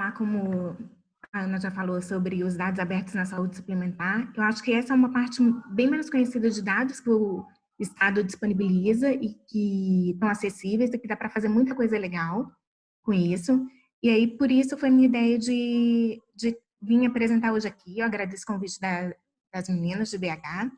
falar, como a Ana já falou, sobre os dados abertos na saúde suplementar. Eu acho que essa é uma parte bem menos conhecida de dados que o Estado disponibiliza e que estão acessíveis e que dá para fazer muita coisa legal com isso. E aí, por isso, foi minha ideia de vir apresentar hoje aqui. Eu agradeço o convite das meninas de BH.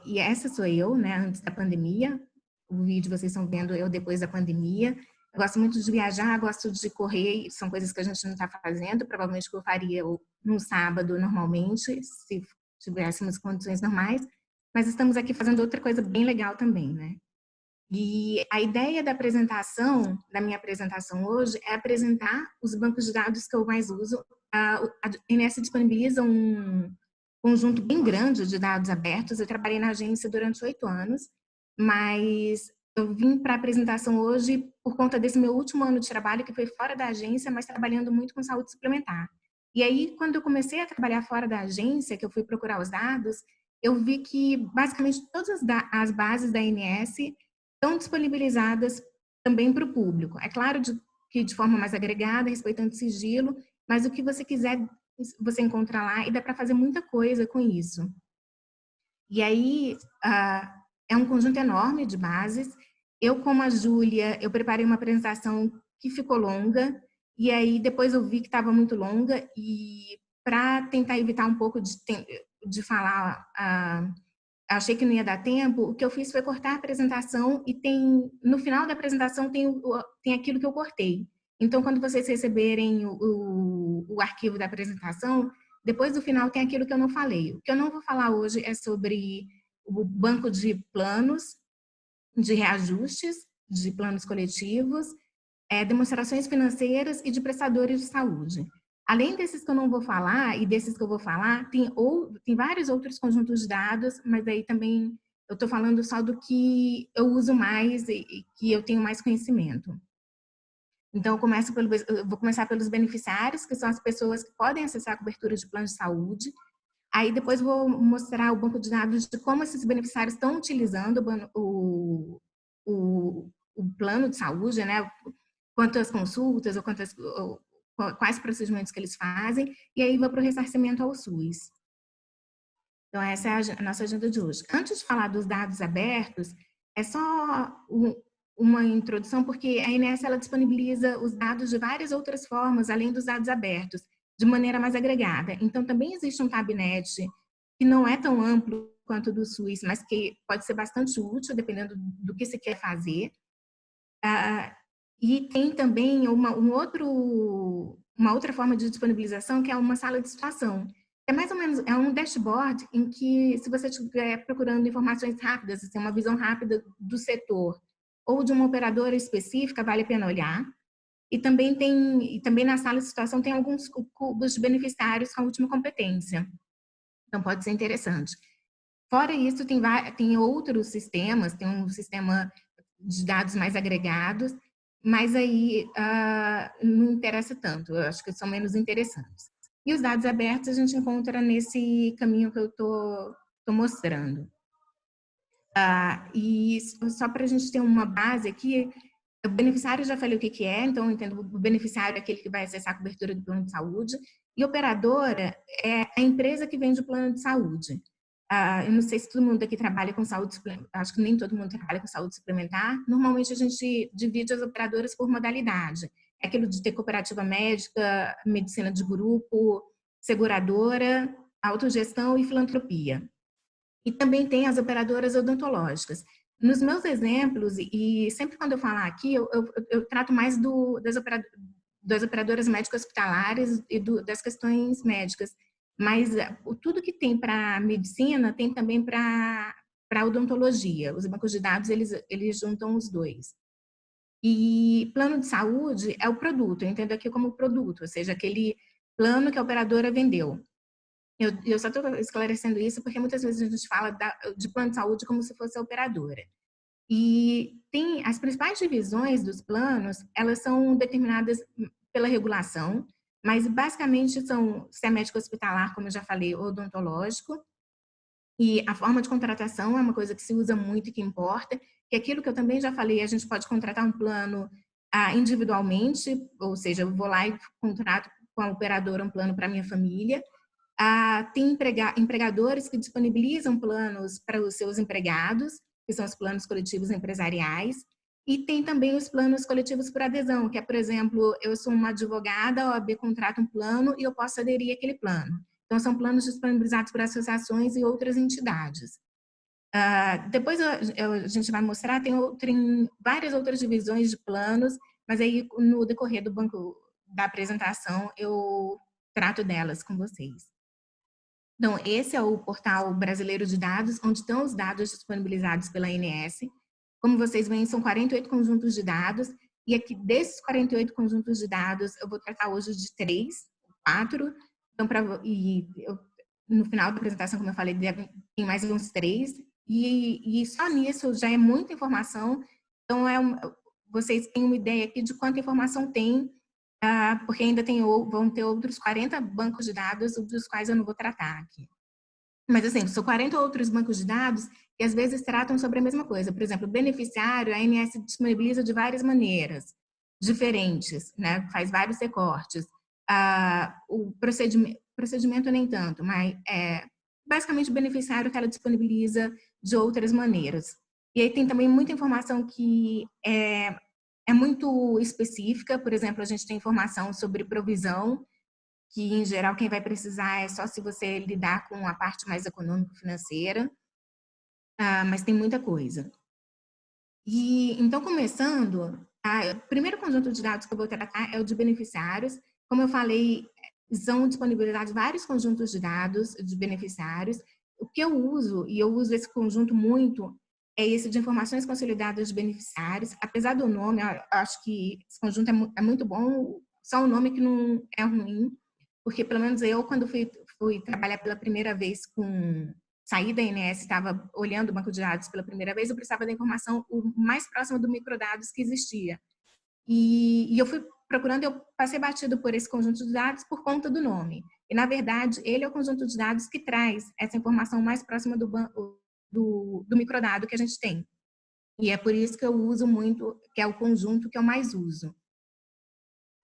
E essa sou eu, né, antes da pandemia. O vídeo vocês estão vendo eu depois da pandemia. Eu gosto muito de viajar, gosto de correr, são coisas que a gente não está fazendo, provavelmente que eu faria no sábado normalmente, se tivéssemos condições normais, mas estamos aqui fazendo outra coisa bem legal também, né? E a ideia da minha apresentação hoje, é apresentar os bancos de dados que eu mais uso. A INSS disponibiliza um conjunto bem grande de dados abertos. Eu trabalhei na agência durante 8 anos, mas eu vim para a apresentação hoje por conta desse meu último ano de trabalho, que foi fora da agência, mas trabalhando muito com saúde suplementar. E aí, quando eu comecei a trabalhar fora da agência, que eu fui procurar os dados, eu vi que basicamente todas as bases da ANS estão disponibilizadas também para o público. É claro que de forma mais agregada, respeitando o sigilo, mas o que você quiser, você encontra lá e dá para fazer muita coisa com isso. E aí, é um conjunto enorme de bases. Eu, como a Júlia, eu preparei uma apresentação que ficou longa, e aí depois eu vi que estava muito longa, e para tentar evitar um pouco de falar, achei que não ia dar tempo, o que eu fiz foi cortar a apresentação e no final da apresentação tem aquilo que eu cortei. Então, quando vocês receberem o arquivo da apresentação, depois do final tem aquilo que eu não falei. O que eu não vou falar hoje é sobre o banco de planos, de reajustes, de planos coletivos, demonstrações financeiras e de prestadores de saúde. Além desses que eu não vou falar e desses que eu vou falar, tem vários outros conjuntos de dados, mas aí também eu estou falando só do que eu uso mais e que eu tenho mais conhecimento. Então, eu vou começar pelos beneficiários, que são as pessoas que podem acessar a cobertura de plano de saúde. Aí depois vou mostrar o banco de dados de como esses beneficiários estão utilizando o plano de saúde, né? Quantas consultas ou quais procedimentos que eles fazem, e aí vou para o ressarcimento ao SUS. Então, essa é a nossa agenda de hoje. Antes de falar dos dados abertos, é só uma introdução, porque a INSS ela disponibiliza os dados de várias outras formas, além dos dados abertos, de maneira mais agregada. Então, também existe um Tabnet, que não é tão amplo quanto o do SUS, mas que pode ser bastante útil, dependendo do que se quer fazer. E tem também uma outra forma de disponibilização, que é uma sala de situação. É mais ou menos um dashboard em que, se você estiver procurando informações rápidas, assim, uma visão rápida do setor ou de uma operadora específica, vale a pena olhar. E também na sala de situação tem alguns cubos de beneficiários com a última competência. Então, pode ser interessante. Fora isso, tem outros sistemas, tem um sistema de dados mais agregados, mas aí não interessa tanto, eu acho que são menos interessantes. E os dados abertos a gente encontra nesse caminho que eu estou mostrando. E só para a gente ter uma base aqui, o beneficiário, já falei o que é, então eu entendo, o beneficiário é aquele que vai acessar a cobertura do plano de saúde, e operadora é a empresa que vende o plano de saúde. Eu não sei se todo mundo aqui trabalha com saúde suplementar, acho que nem todo mundo trabalha com saúde suplementar. Normalmente a gente divide as operadoras por modalidade. É aquilo de ter cooperativa médica, medicina de grupo, seguradora, autogestão e filantropia. E também tem as operadoras odontológicas. Nos meus exemplos, e sempre quando eu falar aqui, eu trato mais das operadoras médicas hospitalares e das questões médicas. Mas tudo que tem para medicina tem também para odontologia. Os bancos de dados, eles juntam os dois. E plano de saúde é o produto, eu entendo aqui como produto, ou seja, aquele plano que a operadora vendeu. Eu só estou esclarecendo isso porque muitas vezes a gente fala de plano de saúde como se fosse a operadora. E as principais divisões dos planos, elas são determinadas pela regulação, mas basicamente são se é médico hospitalar, como eu já falei, ou odontológico. E a forma de contratação é uma coisa que se usa muito e que importa, que é aquilo que eu também já falei, a gente pode contratar um plano individualmente, ou seja, eu vou lá e contrato com a operadora um plano para minha família. Tem empregadores que disponibilizam planos para os seus empregados, que são os planos coletivos empresariais, e tem também os planos coletivos por adesão, que é, por exemplo, eu sou uma advogada, a OAB contrata um plano e eu posso aderir àquele plano. Então, são planos disponibilizados por associações e outras entidades. Depois a gente vai mostrar, tem várias outras divisões de planos, mas aí no decorrer do banco da apresentação eu trato delas com vocês. Então, esse é o portal brasileiro de dados, onde estão os dados disponibilizados pela ANS. Como vocês veem, são 48 conjuntos de dados, e aqui desses 48 conjuntos de dados, eu vou tratar hoje de 3, 4, então, no final da apresentação, como eu falei, tem mais uns 3, e só nisso já é muita informação, então vocês têm uma ideia aqui de quanta informação tem, porque ainda vão ter outros 40 bancos de dados, dos quais eu não vou tratar aqui. Mas, assim, são 40 outros bancos de dados que, às vezes, tratam sobre a mesma coisa. Por exemplo, o beneficiário, a ANS disponibiliza de várias maneiras diferentes, né? Faz vários recortes. O procedimento nem tanto, mas basicamente o beneficiário que ela disponibiliza de outras maneiras. E aí tem também muita informação que é muito específica. Por exemplo, a gente tem informação sobre provisão, que em geral quem vai precisar é só se você lidar com a parte mais econômico-financeira, mas tem muita coisa. E então, começando, o primeiro conjunto de dados que eu vou tratar é o de beneficiários. Como eu falei, são disponibilizados vários conjuntos de dados de beneficiários. O que eu uso, e eu uso esse conjunto muito, é esse de informações consolidadas de beneficiários. Apesar do nome, eu acho que esse conjunto é muito bom, só o nome que não é ruim, porque pelo menos eu, quando fui trabalhar pela primeira vez saí da ANS, estava olhando o banco de dados pela primeira vez, eu precisava da informação o mais próxima do microdados que existia. E eu fui procurando, eu passei batido por esse conjunto de dados por conta do nome. E, na verdade, ele é o conjunto de dados que traz essa informação mais próxima do microdado que a gente tem. E é por isso que eu uso muito, que é o conjunto que eu mais uso.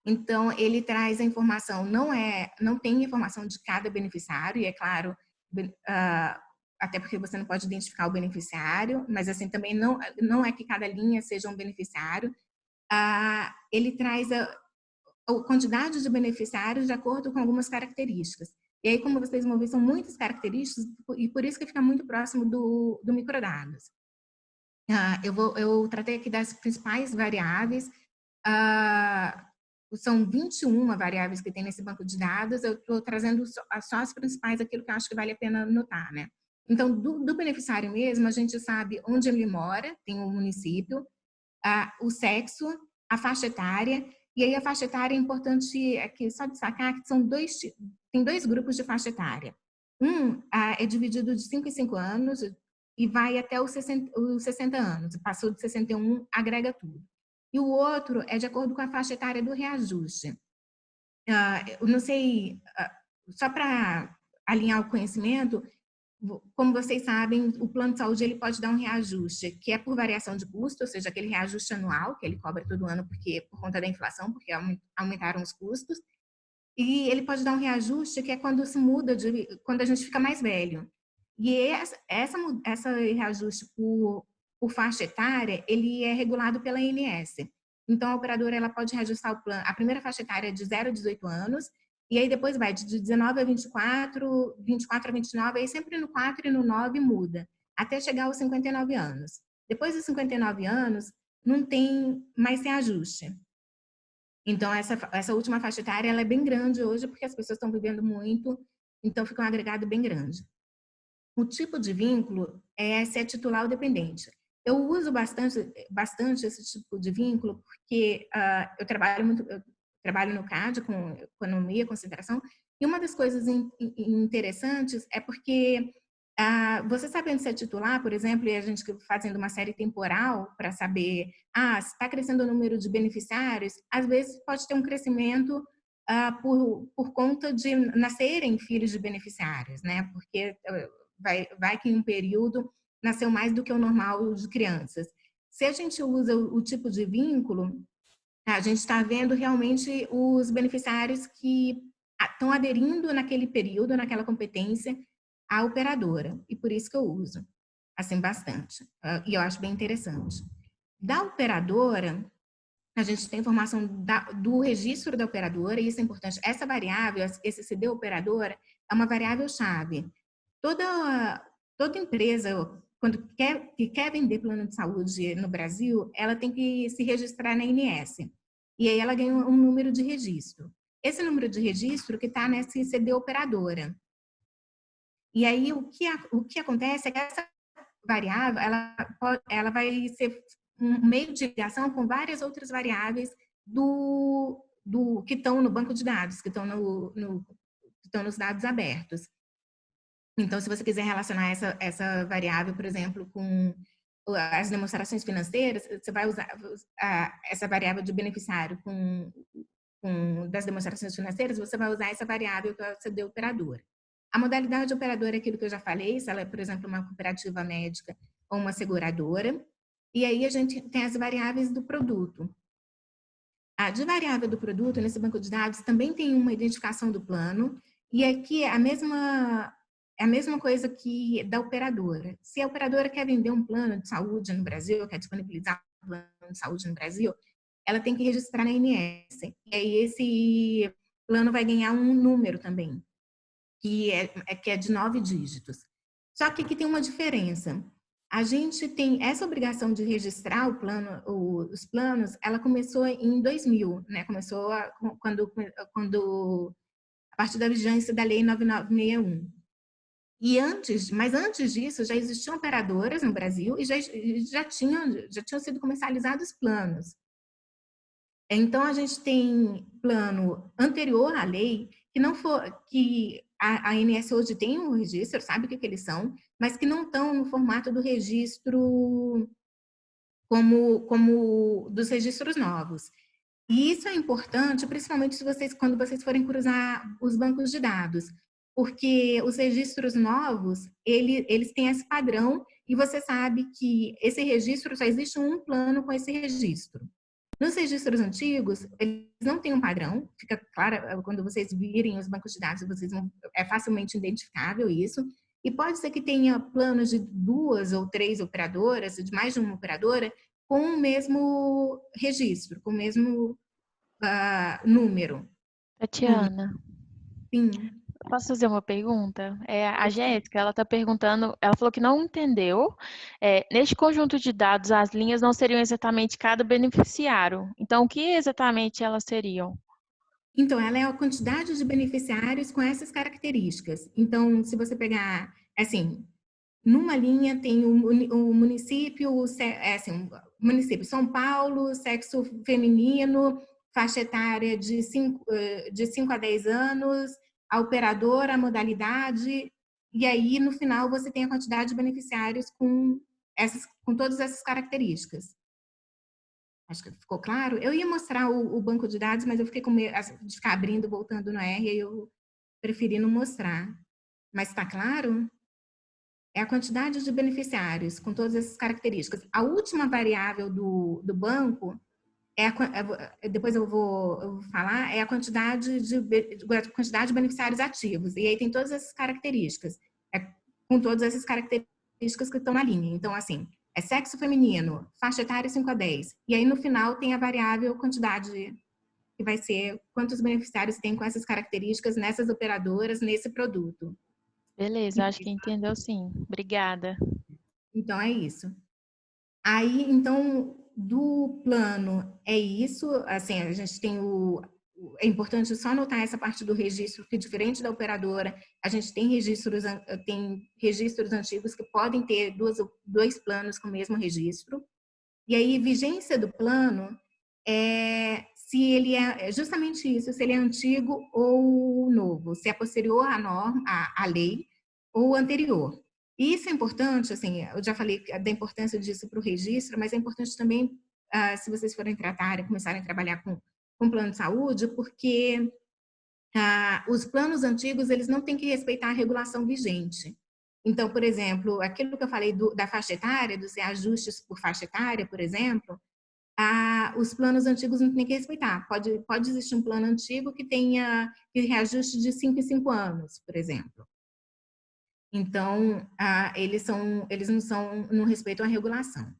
Então, ele traz a informação, não tem informação de cada beneficiário, e é claro, até porque você não pode identificar o beneficiário, mas assim, também não é que cada linha seja um beneficiário. Ele traz a quantidade de beneficiários de acordo com algumas características. E aí, como vocês vão ver, são muitas características, e por isso que fica muito próximo do microdados. Eu tratei aqui das principais variáveis, são 21 variáveis que tem nesse banco de dados, eu estou trazendo só as principais, aquilo que eu acho que vale a pena notar, né? Então, do beneficiário mesmo, a gente sabe onde ele mora, tem um município, o sexo, a faixa etária, e aí a faixa etária é importante aqui só destacar que tem dois grupos de faixa etária. É dividido de 5 em 5 anos e vai até os 60 anos, passou de 61, agrega tudo. E o outro é de acordo com a faixa etária do reajuste. Eu não sei, só para alinhar o conhecimento, como vocês sabem, o plano de saúde ele pode dar um reajuste, que é por variação de custo, ou seja, aquele reajuste anual que ele cobra todo ano por conta da inflação, porque aumentaram os custos. E ele pode dar um reajuste que é quando se muda, quando a gente fica mais velho. E essa reajuste por faixa etária, ele é regulado pela ANS. Então, a operadora ela pode reajustar o plano. A primeira faixa etária é de 0 a 18 anos, e aí depois vai de 19 a 24, 24 a 29, aí sempre no 4 e no 9 muda, até chegar aos 59 anos. Depois dos 59 anos, não tem mais reajuste. Então, essa última faixa etária ela é bem grande hoje, porque as pessoas estão vivendo muito, então fica um agregado bem grande. O tipo de vínculo é se é titular ou dependente. Eu uso bastante esse tipo de vínculo, porque eu trabalho no CAD, com economia, concentração, e uma das coisas interessantes é porque você sabendo se é titular, por exemplo, e a gente fazendo uma série temporal para saber, se está crescendo o número de beneficiários, às vezes pode ter um crescimento por conta de nascerem filhos de beneficiários, né? Porque vai que em um período nasceu mais do que o normal de crianças. Se a gente usa o tipo de vínculo, A gente está vendo realmente os beneficiários que estão aderindo naquele período, naquela competência, à operadora. E por isso que eu uso, assim, bastante. E eu acho bem interessante. Da operadora, a gente tem informação do registro da operadora, e isso é importante. Essa variável, esse CD operadora, é uma variável-chave. Toda empresa, quando que quer vender plano de saúde no Brasil, ela tem que se registrar na INS. E aí ela ganha um número de registro. Esse número de registro que está nessa CD operadora. E aí o que acontece é que essa variável ela vai ser um meio de ligação com várias outras variáveis que estão no banco de dados, que estão que estão nos dados abertos. Então, se você quiser relacionar essa variável, por exemplo, com as demonstrações financeiras, você vai usar essa variável de beneficiário das demonstrações financeiras, você vai usar essa variável que é o CD operadora. A modalidade operadora é aquilo que eu já falei, se ela é, por exemplo, uma cooperativa médica ou uma seguradora. E aí a gente tem as variáveis do produto. A de variável do produto, nesse banco de dados, também tem uma identificação do plano, e aqui é a mesma coisa que da operadora. Se a operadora quer vender um plano de saúde no Brasil, quer disponibilizar um plano de saúde no Brasil, ela tem que registrar na INS. E aí esse plano vai ganhar um número também, que é de 9 dígitos. Só que aqui tem uma diferença. A gente tem essa obrigação de registrar os planos, ela começou em 2000, né? Começou quando a partir da vigência da Lei 9961. Mas antes disso, já existiam operadoras no Brasil e já tinham sido comercializados planos. Então, a gente tem plano anterior à lei, que não for, que a ANS hoje tem um registro, sabe o que eles são, mas que não estão no formato do registro como dos registros novos. E isso é importante, principalmente quando vocês forem cruzar os bancos de dados, porque os registros novos, eles têm esse padrão e você sabe que esse registro só existe um plano com esse registro. Nos registros antigos, eles não têm um padrão, fica claro, quando vocês virem os bancos de dados, é facilmente identificável isso, e pode ser que tenha planos de 2 ou 3 operadoras, de mais de uma operadora, com o mesmo registro, com o mesmo número. Tatiana, Sim. posso fazer uma pergunta? A Jéssica, ela está perguntando, ela falou que não entendeu. Neste conjunto de dados, as linhas não seriam exatamente cada beneficiário. Então, o que exatamente elas seriam? Então, ela é a quantidade de beneficiários com essas características. Então, se você pegar, assim, numa linha tem o município, o município São Paulo, sexo feminino, faixa etária de 5 a 10 anos, a operadora, a modalidade, e aí no final você tem a quantidade de beneficiários com todas essas características. Acho que ficou claro. Eu ia mostrar o banco de dados, mas eu fiquei com medo de ficar abrindo, voltando no R, e eu preferi não mostrar. Mas está claro? É a quantidade de beneficiários com todas essas características. A última variável do banco, depois eu vou falar, é a quantidade de beneficiários ativos. E aí tem todas essas características, com todas essas características que estão na linha. Então, assim, é sexo feminino, faixa etária 5 a 10. E aí no final tem a variável quantidade, que vai ser quantos beneficiários tem com essas características nessas operadoras, nesse produto. Beleza, acho que entendeu sim. Obrigada. Então, é isso. Aí, então, do plano é isso, assim, a gente tem é importante só notar essa parte do registro, que diferente da operadora, a gente tem registros antigos que podem ter dois planos com o mesmo registro. E aí, vigência do plano é se ele é justamente isso, se ele é antigo ou novo, se é posterior à norma, à lei, ou anterior. E isso é importante, assim, eu já falei da importância disso para o registro, mas é importante também, se vocês forem tratar e começarem a trabalhar com plano de saúde, porque os planos antigos, eles não têm que respeitar a regulação vigente. Então, por exemplo, aquilo que eu falei da faixa etária, dos reajustes por faixa etária, por exemplo, os planos antigos não tem que respeitar. Pode existir um plano antigo que tenha reajuste de 5 em 5 anos, por exemplo. Então, não respeitam a regulação.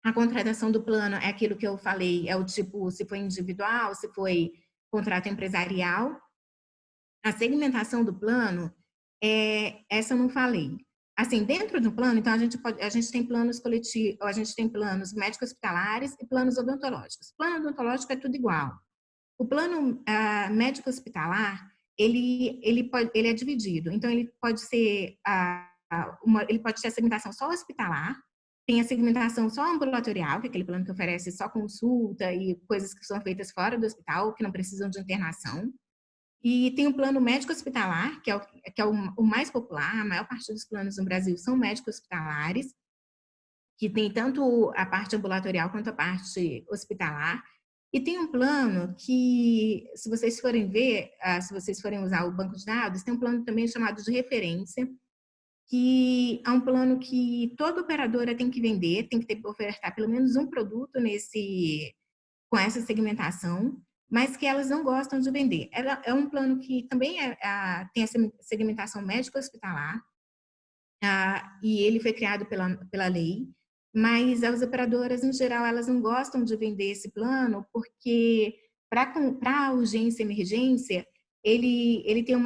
A contratação do plano é aquilo que eu falei, é o tipo, se foi individual, se foi contrato empresarial. A segmentação do plano, essa eu não falei. Assim, dentro do plano, então a gente tem planos coletivos, a gente tem planos médicos hospitalares e planos odontológicos. O plano odontológico é tudo igual. O plano médico hospitalar, ele é dividido. Então, ele pode ser ele pode ter a segmentação só hospitalar, tem a segmentação só ambulatorial, que é aquele plano que oferece só consulta e coisas que são feitas fora do hospital, que não precisam de internação. E tem o plano médico hospitalar, que é o mais popular. A maior parte dos planos no Brasil são médicos hospitalares, que tem tanto a parte ambulatorial quanto a parte hospitalar. E tem um plano que, se vocês forem ver, se vocês forem usar o banco de dados, tem um plano também chamado de referência, que é um plano que toda operadora tem que vender, tem que ofertar pelo menos um produto com essa segmentação, mas que elas não gostam de vender. É um plano que também tem essa segmentação médico-hospitalar, e ele foi criado pela lei, mas as operadoras, em geral, elas não gostam de vender esse plano porque, para urgência e emergência, ele tem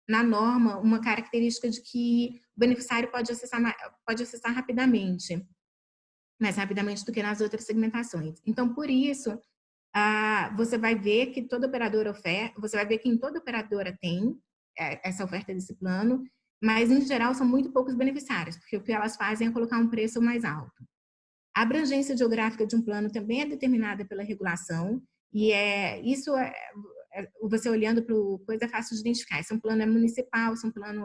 na norma uma característica de que o beneficiário pode acessar rapidamente, mais rapidamente do que nas outras segmentações. Então, por isso, você vai ver que toda operadora oferta, você vai ver que em toda operadora tem essa oferta desse plano, mas em geral são muito poucos beneficiários, porque o que elas fazem é colocar um preço mais alto. A abrangência geográfica de um plano também é determinada pela regulação, e você olhando para o coisa é fácil de identificar. Se um plano é municipal, se um plano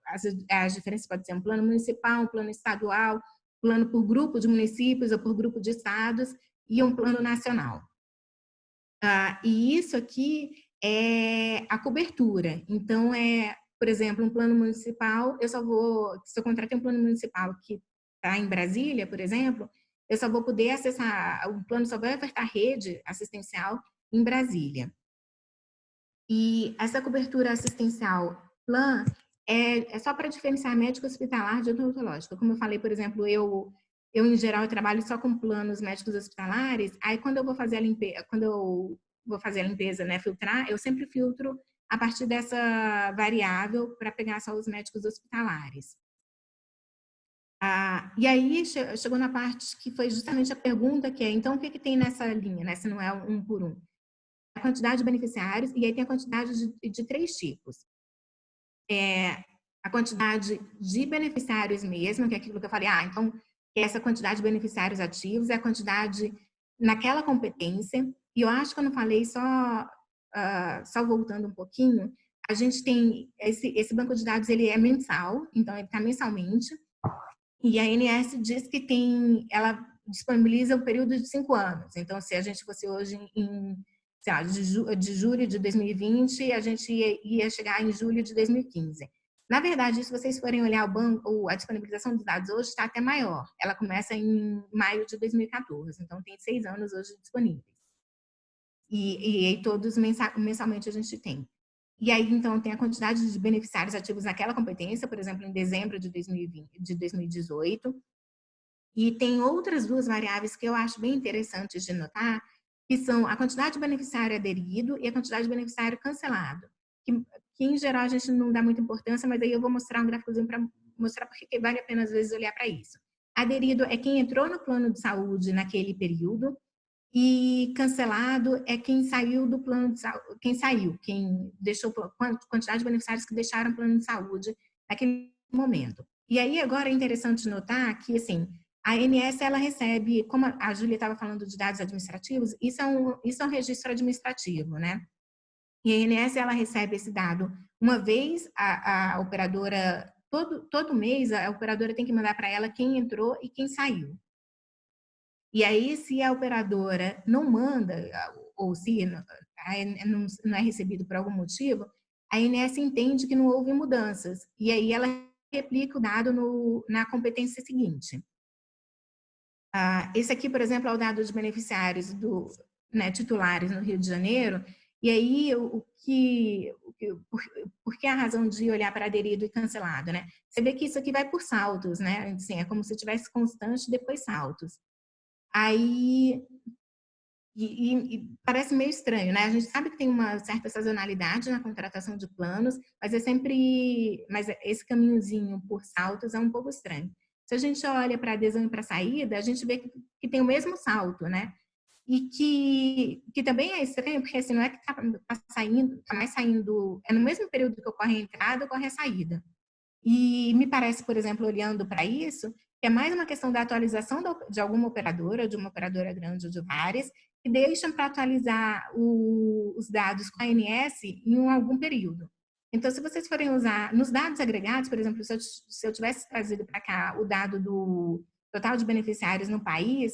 as diferenças podem ser um plano municipal, um plano estadual, plano por grupo de municípios ou por grupo de estados, e um plano nacional. E isso aqui é a cobertura. Então, por exemplo, um plano municipal, se eu contratei um plano municipal que está em Brasília, por exemplo, eu só vou poder acessar, o plano só vai ofertar rede assistencial em Brasília. E essa cobertura assistencial plan é só para diferenciar médico hospitalar de odontológico. Como eu falei, por exemplo, eu em geral eu trabalho só com planos médicos hospitalares. Aí quando eu vou fazer a limpeza, né, filtrar, eu sempre filtro a partir dessa variável para pegar só os médicos hospitalares. E aí chegou na parte que foi justamente a pergunta, que é, então o que tem nessa linha, né, se não é um por um? A quantidade de beneficiários, e aí tem a quantidade de 3 tipos. A quantidade de beneficiários mesmo, que é aquilo que eu falei, então, essa quantidade de beneficiários ativos é a quantidade naquela competência, e eu acho que eu não falei, só voltando um pouquinho, a gente tem, esse banco de dados, ele é mensal, então ele está mensalmente, e a ANS diz que ela disponibiliza o período de 5 anos, então se a gente fosse hoje sei lá, de julho de 2020, a gente ia chegar em julho de 2015. Na verdade, se vocês forem olhar a disponibilização dos dados hoje está até maior. Ela começa em maio de 2014, então tem 6 anos hoje disponíveis. E todos mensalmente a gente tem. E aí, então, tem a quantidade de beneficiários ativos naquela competência, por exemplo, em dezembro de 2018. E tem outras 2 variáveis que eu acho bem interessantes de notar, que são a quantidade de beneficiário aderido e a quantidade de beneficiário cancelado, que em geral a gente não dá muita importância, mas aí eu vou mostrar um gráficozinho para mostrar porque vale a pena às vezes olhar para isso. Aderido é quem entrou no plano de saúde naquele período, e cancelado é quem saiu do plano de saúde, quem deixou, quantidade de beneficiários que deixaram o plano de saúde naquele momento. E aí agora é interessante notar que, assim, a ANS, ela recebe, como a Júlia estava falando de dados administrativos, isso é um registro administrativo, né? E a ANS, ela recebe esse dado uma vez, a operadora, todo mês, a operadora tem que mandar para ela quem entrou e quem saiu. E aí, se a operadora não manda, ou se não é recebido por algum motivo, a ANS entende que não houve mudanças. E aí ela replica o dado na competência seguinte. Esse aqui, por exemplo, é o dado de beneficiários né, titulares no Rio de Janeiro. E aí, por que a razão de olhar para aderido e cancelado, né? Você vê que isso aqui vai por saltos, né? Assim, é como se tivesse constante, depois saltos. Aí, e parece meio estranho, né? A gente sabe que tem uma certa sazonalidade na contratação de planos, mas mas esse caminhozinho por saltos é um pouco estranho. Se a gente olha para adesão e para saída, a gente vê que tem o mesmo salto, né? E que também é estranho, porque assim, não é que está saindo, está mais saindo, é no mesmo período que ocorre a entrada, ocorre a saída. E me parece, por exemplo, olhando para isso, que é mais uma questão da atualização de alguma operadora, de uma operadora grande ou de várias, que deixam para atualizar os dados com a ANS em algum período. Então, se vocês forem usar, nos dados agregados, por exemplo, se eu tivesse trazido para cá o dado do total de beneficiários no país,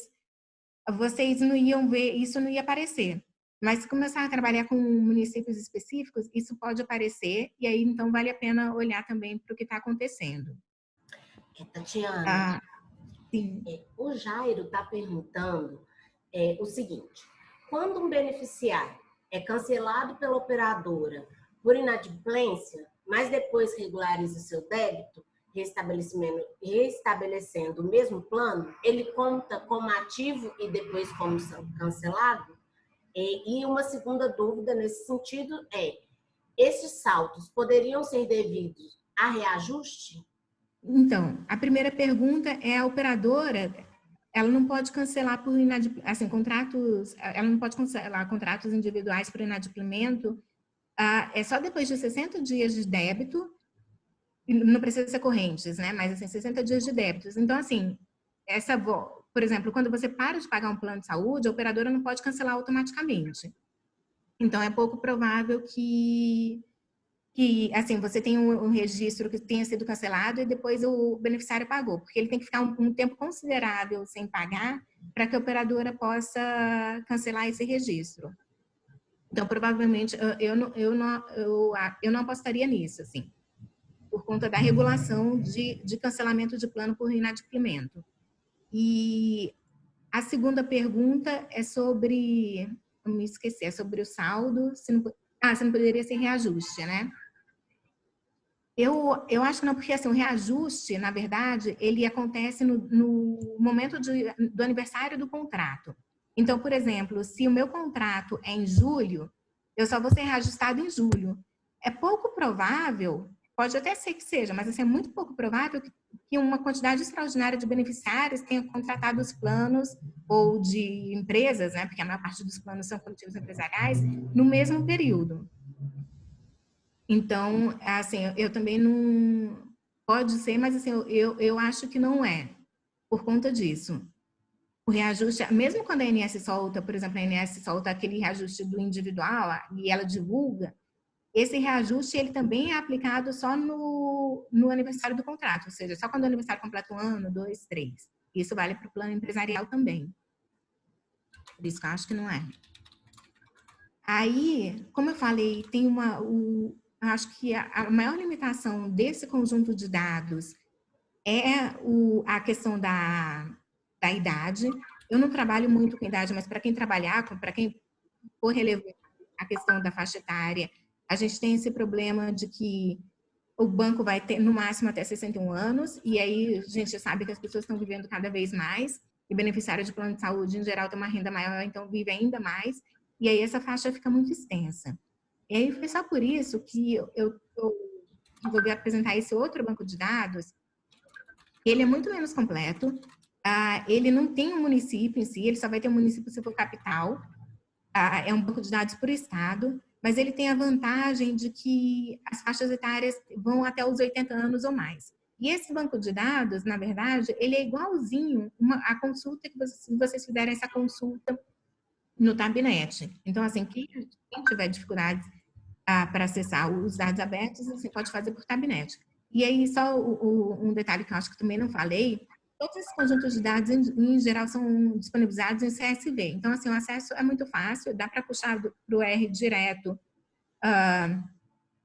vocês não iam ver, isso não ia aparecer. Mas se começar a trabalhar com municípios específicos, isso pode aparecer, e aí então vale a pena olhar também para o que está acontecendo. Tatiana, o Jairo está perguntando o seguinte: quando um beneficiário é cancelado pela operadora por inadimplência, mas depois regulariza seu débito, restabelecendo o mesmo plano, ele conta como ativo e depois como cancelado? E uma segunda dúvida nesse sentido é: esses saltos poderiam ser devidos a reajuste? Então, a primeira pergunta é: a operadora, ela não pode cancelar por assim, contratos, ela não pode cancelar contratos individuais por inadimplemento, é só depois de 60 dias de débito. Não precisa ser correntes, né? Mas, assim, 60 dias de débitos. Então, assim, por exemplo, quando você para de pagar um plano de saúde, a operadora não pode cancelar automaticamente. Então, é pouco provável que assim, você tenha um registro que tenha sido cancelado e depois o beneficiário pagou, porque ele tem que ficar um tempo considerável sem pagar para que a operadora possa cancelar esse registro. Então, provavelmente, eu não apostaria nisso, assim, por conta da regulação de cancelamento de plano por inadimplemento. E a segunda pergunta é sobre, eu me esqueci, é sobre o saldo, se não poderia ser reajuste, né? Eu acho que não, porque assim, o reajuste, na verdade, ele acontece no momento do aniversário do contrato. Então, por exemplo, se o meu contrato é em julho, eu só vou ser reajustado em julho. É pouco provável, pode até ser que seja, mas assim, é muito pouco provável que uma quantidade extraordinária de beneficiários tenha contratado os planos ou de empresas, né, porque a maior parte dos planos são coletivos empresariais, no mesmo período. Então, assim, eu também não... Pode ser, mas assim, eu acho que não é, por conta disso. O reajuste, mesmo quando a ANS solta, por exemplo, a ANS solta aquele reajuste do individual e ela divulga, esse reajuste ele também é aplicado só no aniversário do contrato, ou seja, só quando o aniversário completa 1 ano, 2, 3. Isso vale para o plano empresarial também. Por isso que eu acho que não é. Aí, como eu falei, tem acho que a maior limitação desse conjunto de dados é a questão da idade. Eu não trabalho muito com idade, mas para quem trabalhar, para quem for relevar a questão da faixa etária, a gente tem esse problema de que o banco vai ter, no máximo, até 61 anos, e aí a gente sabe que as pessoas estão vivendo cada vez mais, e beneficiário de plano de saúde, em geral, tem uma renda maior, então vive ainda mais, e aí essa faixa fica muito extensa. E aí foi só por isso que eu resolvi apresentar esse outro banco de dados. Ele é muito menos completo, ele não tem um município em si, ele só vai ter um município se for capital, é um banco de dados por estado, mas ele tem a vantagem de que as faixas etárias vão até os 80 anos ou mais. E esse banco de dados, na verdade, ele é igualzinho a consulta que vocês fizerem essa consulta no Tabnet. Então, assim, quem tiver dificuldades para acessar os dados abertos, assim, pode fazer por Tabnet. E aí, só um detalhe que eu acho que também não falei, todos esses conjuntos de dados, em geral, são disponibilizados em CSV. Então, assim, o acesso é muito fácil, dá para puxar para o R direto,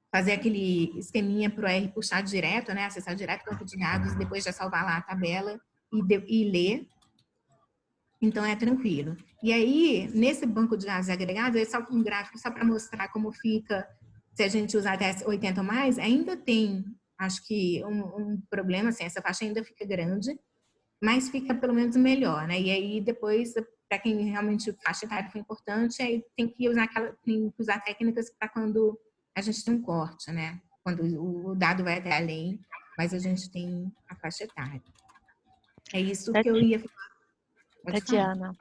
fazer aquele esqueminha para o R puxar direto, né? Acessar direto o banco de dados, depois já salvar lá a tabela e ler. Então, é tranquilo. E aí, nesse banco de dados agregados, é só um gráfico só para mostrar como fica, se a gente usar até 80 ou mais, ainda tem, acho que, um problema, assim, essa faixa ainda fica grande, mas fica pelo menos melhor, né? E aí, depois, para quem realmente faixa etária foi importante, aí tem que usar técnicas para quando a gente tem um corte, né? Quando o dado vai até além, mas a gente tem a faixa etária. É isso que eu ia falar. Tatiana,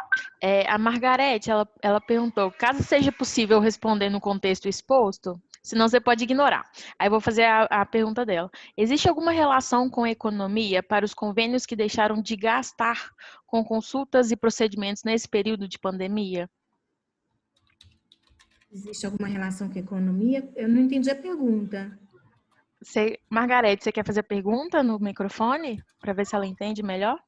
a Margarete, ela perguntou, caso seja possível responder no contexto exposto, senão você pode ignorar. Aí eu vou fazer a pergunta dela. Existe alguma relação com a economia para os convênios que deixaram de gastar com consultas e procedimentos nesse período de pandemia? Existe alguma relação com a economia? Eu não entendi a pergunta. Margarete, você quer fazer a pergunta no microfone para ver se ela entende melhor?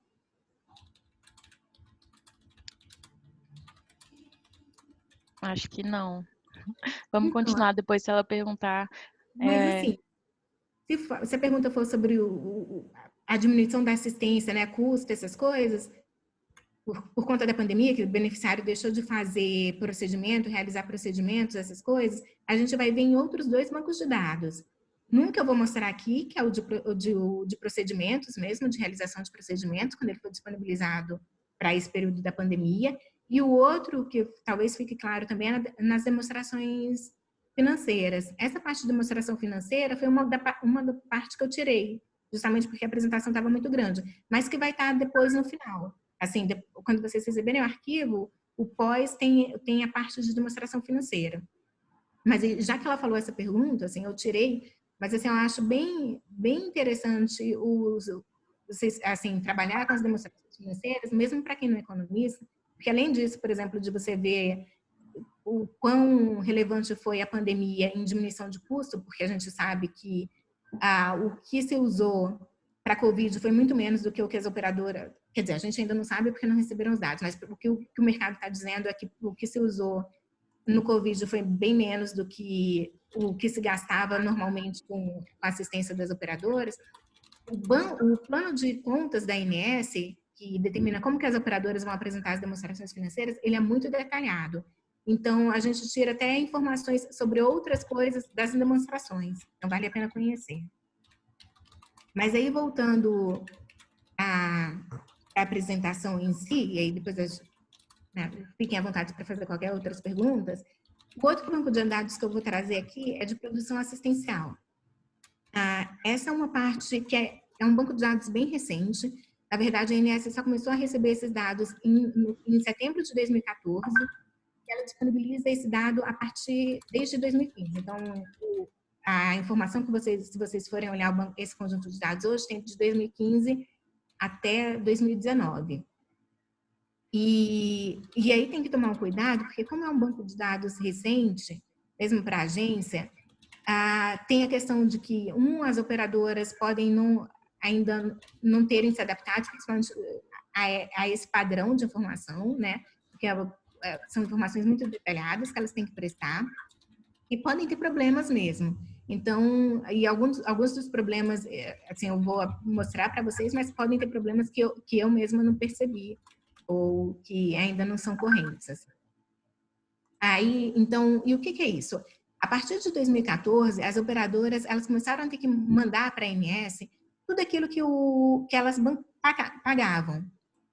Acho que não. Vamos continuar depois se ela perguntar. Mas assim, se a pergunta for sobre a diminuição da assistência, né, custo, essas coisas, por conta da pandemia, que o beneficiário deixou de fazer procedimento, realizar procedimentos, essas coisas, a gente vai ver em outros 2 bancos de dados. Nunca eu vou mostrar aqui, que é o de procedimentos mesmo, de realização de procedimentos, quando ele foi disponibilizado para esse período da pandemia. E o outro, que talvez fique claro também, é nas demonstrações financeiras. Essa parte de demonstração financeira foi uma da parte que eu tirei, justamente porque a apresentação estava muito grande, mas que vai estar depois no final. Assim, quando vocês receberem o arquivo, o pós tem a parte de demonstração financeira. Mas já que ela falou essa pergunta, assim, eu tirei, mas assim, eu acho bem interessante vocês, assim, trabalhar com as demonstrações financeiras, mesmo para quem não é economista, porque além disso, por exemplo, de você ver o quão relevante foi a pandemia em diminuição de custo, porque a gente sabe que o que se usou para a Covid foi muito menos do que o que as operadoras... Quer dizer, a gente ainda não sabe porque não receberam os dados, mas o que o mercado está dizendo é que o que se usou no Covid foi bem menos do que o que se gastava normalmente com a assistência das operadoras. O plano de contas da ANS, que determina como que as operadoras vão apresentar as demonstrações financeiras, ele é muito detalhado. Então, a gente tira até informações sobre outras coisas das demonstrações. Então, vale a pena conhecer. Mas aí, voltando à apresentação em si, e aí depois fiquem à vontade para fazer qualquer outras perguntas, o outro banco de dados que eu vou trazer aqui é de produção assistencial. Essa é uma parte que é um banco de dados bem recente. Na verdade, a ANS só começou a receber esses dados em setembro de 2014, e ela disponibiliza esse dado desde 2015. Então, a informação que se vocês forem olhar esse conjunto de dados hoje, tem de 2015 até 2019. E aí tem que tomar um cuidado, porque como é um banco de dados recente, mesmo para a agência, tem a questão de que, as operadoras podem ainda não terem se adaptado, principalmente a esse padrão de informação, né? Porque são informações muito detalhadas que elas têm que prestar, e podem ter problemas mesmo. Então, e alguns dos problemas, assim, eu vou mostrar para vocês, mas podem ter problemas que eu mesma não percebi, ou que ainda não são correntes. Assim. Aí, então, e o que é isso? A partir de 2014, as operadoras, elas começaram a ter que mandar para a ANS tudo aquilo que elas pagavam.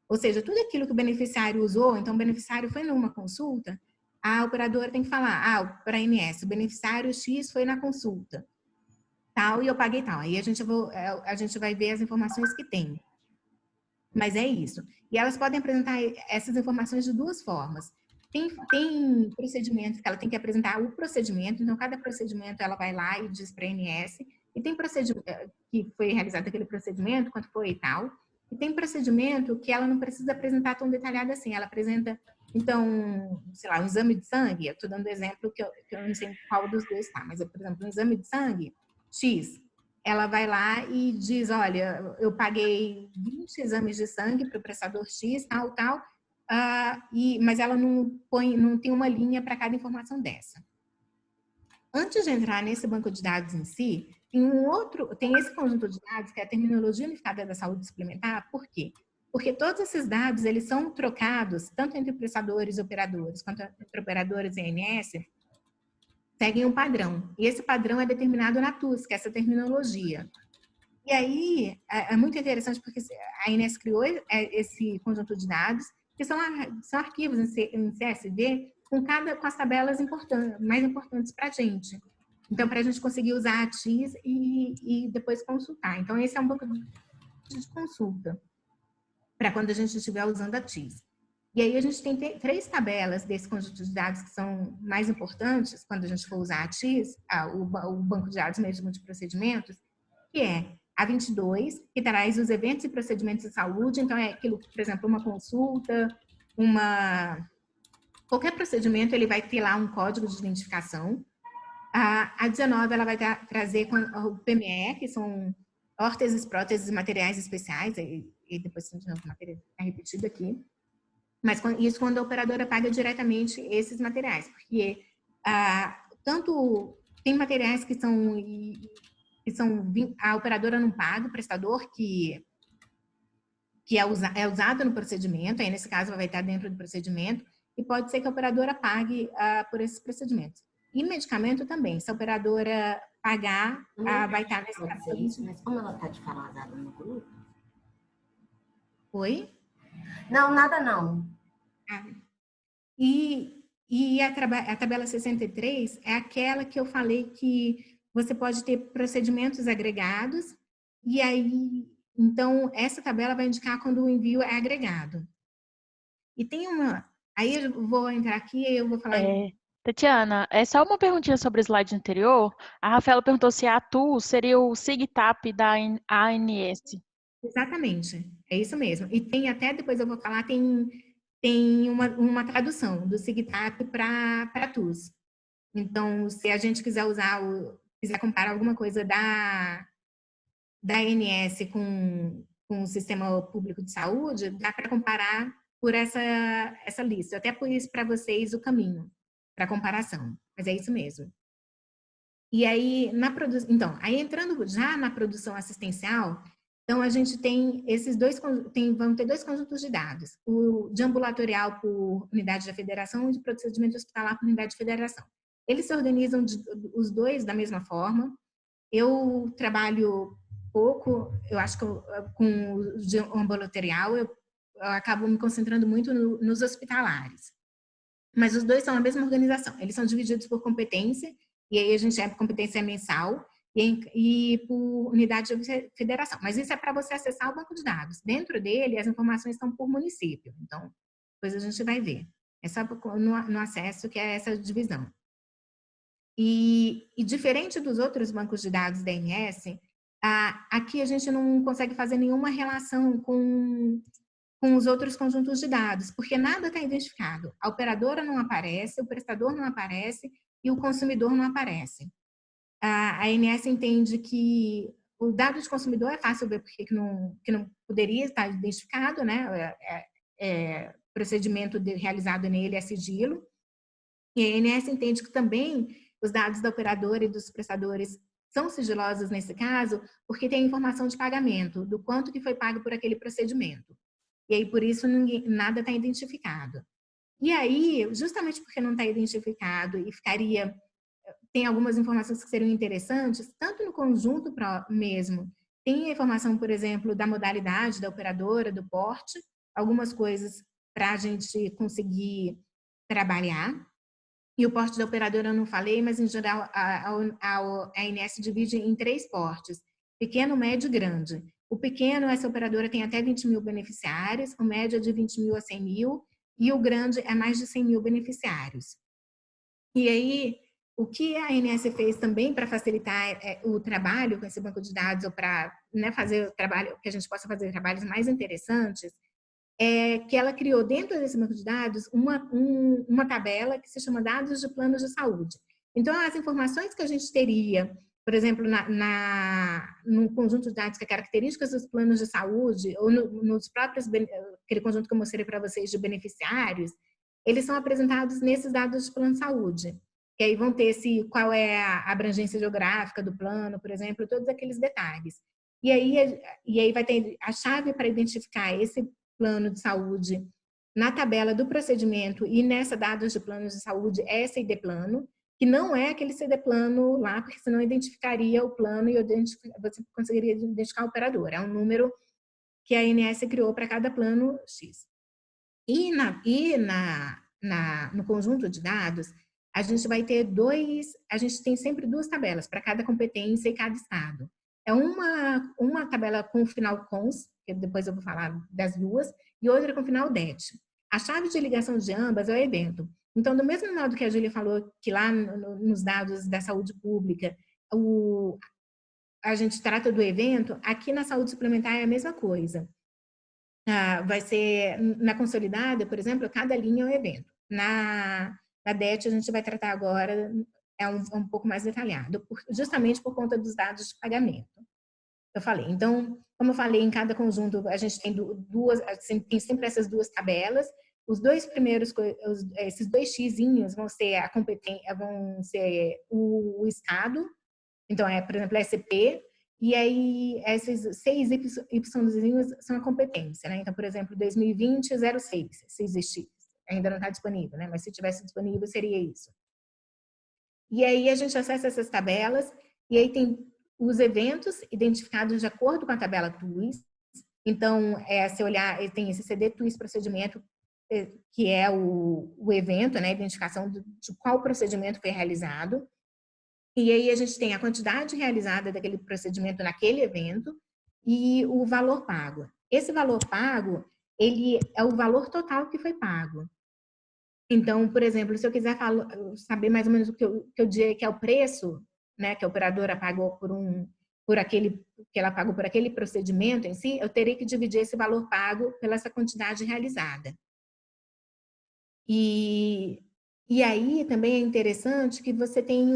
Ou seja, tudo aquilo que o beneficiário usou, então o beneficiário foi numa consulta, a operadora tem que falar, para a ANS, o beneficiário X foi na consulta, tal, e eu paguei tal. Aí a gente vai ver as informações que tem. Mas é isso. E elas podem apresentar essas informações de 2 formas. Tem procedimentos que ela tem que apresentar o procedimento, então cada procedimento ela vai lá e diz para a ANS, e tem procedimento que foi realizado aquele procedimento, quanto foi e tal, e tem procedimento que ela não precisa apresentar tão detalhado assim, ela apresenta, então, sei lá, um exame de sangue, eu estou dando exemplo que eu não sei qual dos dois está, mas, por exemplo, um exame de sangue, X, ela vai lá e diz, olha, eu paguei 20 exames de sangue para o prestador X, tal, tal, mas ela não tem uma linha para cada informação dessa. Antes de entrar nesse banco de dados em si, tem esse conjunto de dados que é a terminologia unificada da saúde suplementar. Por quê? porque todos esses dados, eles são trocados, tanto entre prestadores e operadores, quanto entre operadores e ANS, seguem um padrão. E esse padrão é determinado na TUS, que é essa terminologia. E aí, é muito interessante porque a ANS criou esse conjunto de dados, que são arquivos em CSV com as tabelas mais importantes para a gente. Então, para a gente conseguir usar a TIS e depois consultar. Então, esse é um banco de consulta para quando a gente estiver usando a TIS. E aí, a gente tem 3 tabelas desse conjunto de dados que são mais importantes quando a gente for usar a TIS, o banco de dados mesmo de procedimentos, que é a 22, que traz os eventos e procedimentos de saúde. Então, é aquilo, por exemplo, uma consulta, qualquer procedimento, ele vai ter lá um código de identificação. A 19, ela vai trazer o PME, que são órteses, próteses e materiais especiais, e depois, de novo, é repetido aqui. Mas isso quando a operadora paga diretamente esses materiais, porque tanto tem materiais que a operadora não paga, o prestador que é usado no procedimento, aí nesse caso vai estar dentro do procedimento, e pode ser que a operadora pague por esses procedimentos. E medicamento também, se a operadora pagar, vai estar nesse caso. Isso, mas como ela está desfalazada no grupo? Oi? Não, nada não. E a tabela 63 é aquela que eu falei que você pode ter procedimentos agregados, e aí, então, essa tabela vai indicar quando o envio é agregado. E tem aí eu vou entrar aqui e eu vou falar... Tatiana, é só uma perguntinha sobre o slide anterior. A Rafaela perguntou se a ATU seria o SIGTAP da ANS. Exatamente, é isso mesmo. E tem até, depois eu vou falar, tem uma tradução do SIGTAP para TUS. Então, se a gente quiser quiser comparar alguma coisa da ANS com o Sistema Público de Saúde, dá para comparar por essa lista. Eu até pus para vocês o caminho para comparação, mas é isso mesmo. E aí, aí entrando já na produção assistencial, então a gente tem vão ter 2 conjuntos de dados, o de ambulatorial por unidade da federação e de procedimento hospitalar por unidade de federação. Eles se organizam os 2 da mesma forma. Eu trabalho pouco, eu acho que com o ambulatorial, eu acabo me concentrando muito nos hospitalares. Mas os 2 são a mesma organização, eles são divididos por competência, e aí a gente competência mensal, e por unidade de federação. Mas isso é para você acessar o banco de dados. Dentro dele, as informações estão por município. Então, depois a gente vai ver. É só no acesso que é essa divisão. E diferente dos outros bancos de dados da ANS, aqui a gente não consegue fazer nenhuma relação com os outros conjuntos de dados, porque nada está identificado. A operadora não aparece, o prestador não aparece e o consumidor não aparece. A ANS entende que o dado de consumidor é fácil ver porque que não poderia estar identificado, né? Procedimento realizado nele é sigilo. E a ANS entende que também os dados da operadora e dos prestadores são sigilosos nesse caso, porque tem informação de pagamento, do quanto que foi pago por aquele procedimento. E aí, por isso, nada está identificado. E aí, justamente porque não está identificado e tem algumas informações que seriam interessantes, tanto no conjunto mesmo, tem a informação, por exemplo, da modalidade da operadora, do porte, algumas coisas para a gente conseguir trabalhar. E o porte da operadora eu não falei, mas em geral a ANS divide em 3 portes, pequeno, médio e grande. O pequeno, essa operadora tem até 20 mil beneficiários, o médio é de 20 mil a 100 mil, e o grande é mais de 100 mil beneficiários. E aí, o que a ANS fez também para facilitar o trabalho com esse banco de dados, ou para fazer o trabalho, que a gente possa fazer trabalhos mais interessantes, é que ela criou dentro desse banco de dados uma tabela que se chama dados de planos de saúde. Então, as informações que a gente teria, por exemplo, no conjunto de dados que é características dos planos de saúde, ou nos próprios, aquele conjunto que eu mostrei para vocês de beneficiários, eles são apresentados nesses dados de plano de saúde. Que aí vão ter qual é a abrangência geográfica do plano, por exemplo, todos aqueles detalhes. E aí vai ter a chave para identificar plano de saúde na tabela do procedimento e nessa dados de planos de saúde é CD plano, que não é aquele CD plano lá, porque senão identificaria o plano e você conseguiria identificar o operador. É um número que a ANS criou para cada plano X. No conjunto de dados, a gente tem sempre duas tabelas para cada competência e cada estado. É uma tabela com o final cons, que depois eu vou falar das duas, e outra com o final det. A chave de ligação de ambas é o evento. Então, do mesmo modo que a Júlia falou que lá nos dados da saúde pública, a gente trata do evento, aqui na saúde suplementar é a mesma coisa. Vai ser, na consolidada, por exemplo, cada linha é um evento. Na DET, a gente vai tratar agora, é um pouco mais detalhado, justamente por conta dos dados de pagamento. Eu falei. Então, como eu falei, em cada conjunto, a gente tem sempre essas duas tabelas. Os dois primeiros, esses dois xizinhos vão ser a competência, vão ser o estado. Então, por exemplo, SP. E aí, esses 6 Yzinhos são a competência, né? Então, por exemplo, 2020, 06, se existir. Ainda não está disponível, né? Mas se tivesse disponível, seria isso. E aí, a gente acessa essas tabelas, e aí tem os eventos identificados de acordo com a tabela TUIS. Então, se olhar, tem esse CD TUIS procedimento, que é o evento, né? A identificação de qual procedimento foi realizado. E aí a gente tem a quantidade realizada daquele procedimento naquele evento e o valor pago. Esse valor pago, ele é o valor total que foi pago. Então, por exemplo, se eu quiser saber mais ou menos o que eu diria que é o preço, né, que a operadora pagou que ela pagou por aquele procedimento em si, eu teria que dividir esse valor pago pela essa quantidade realizada. E aí também é interessante que você tem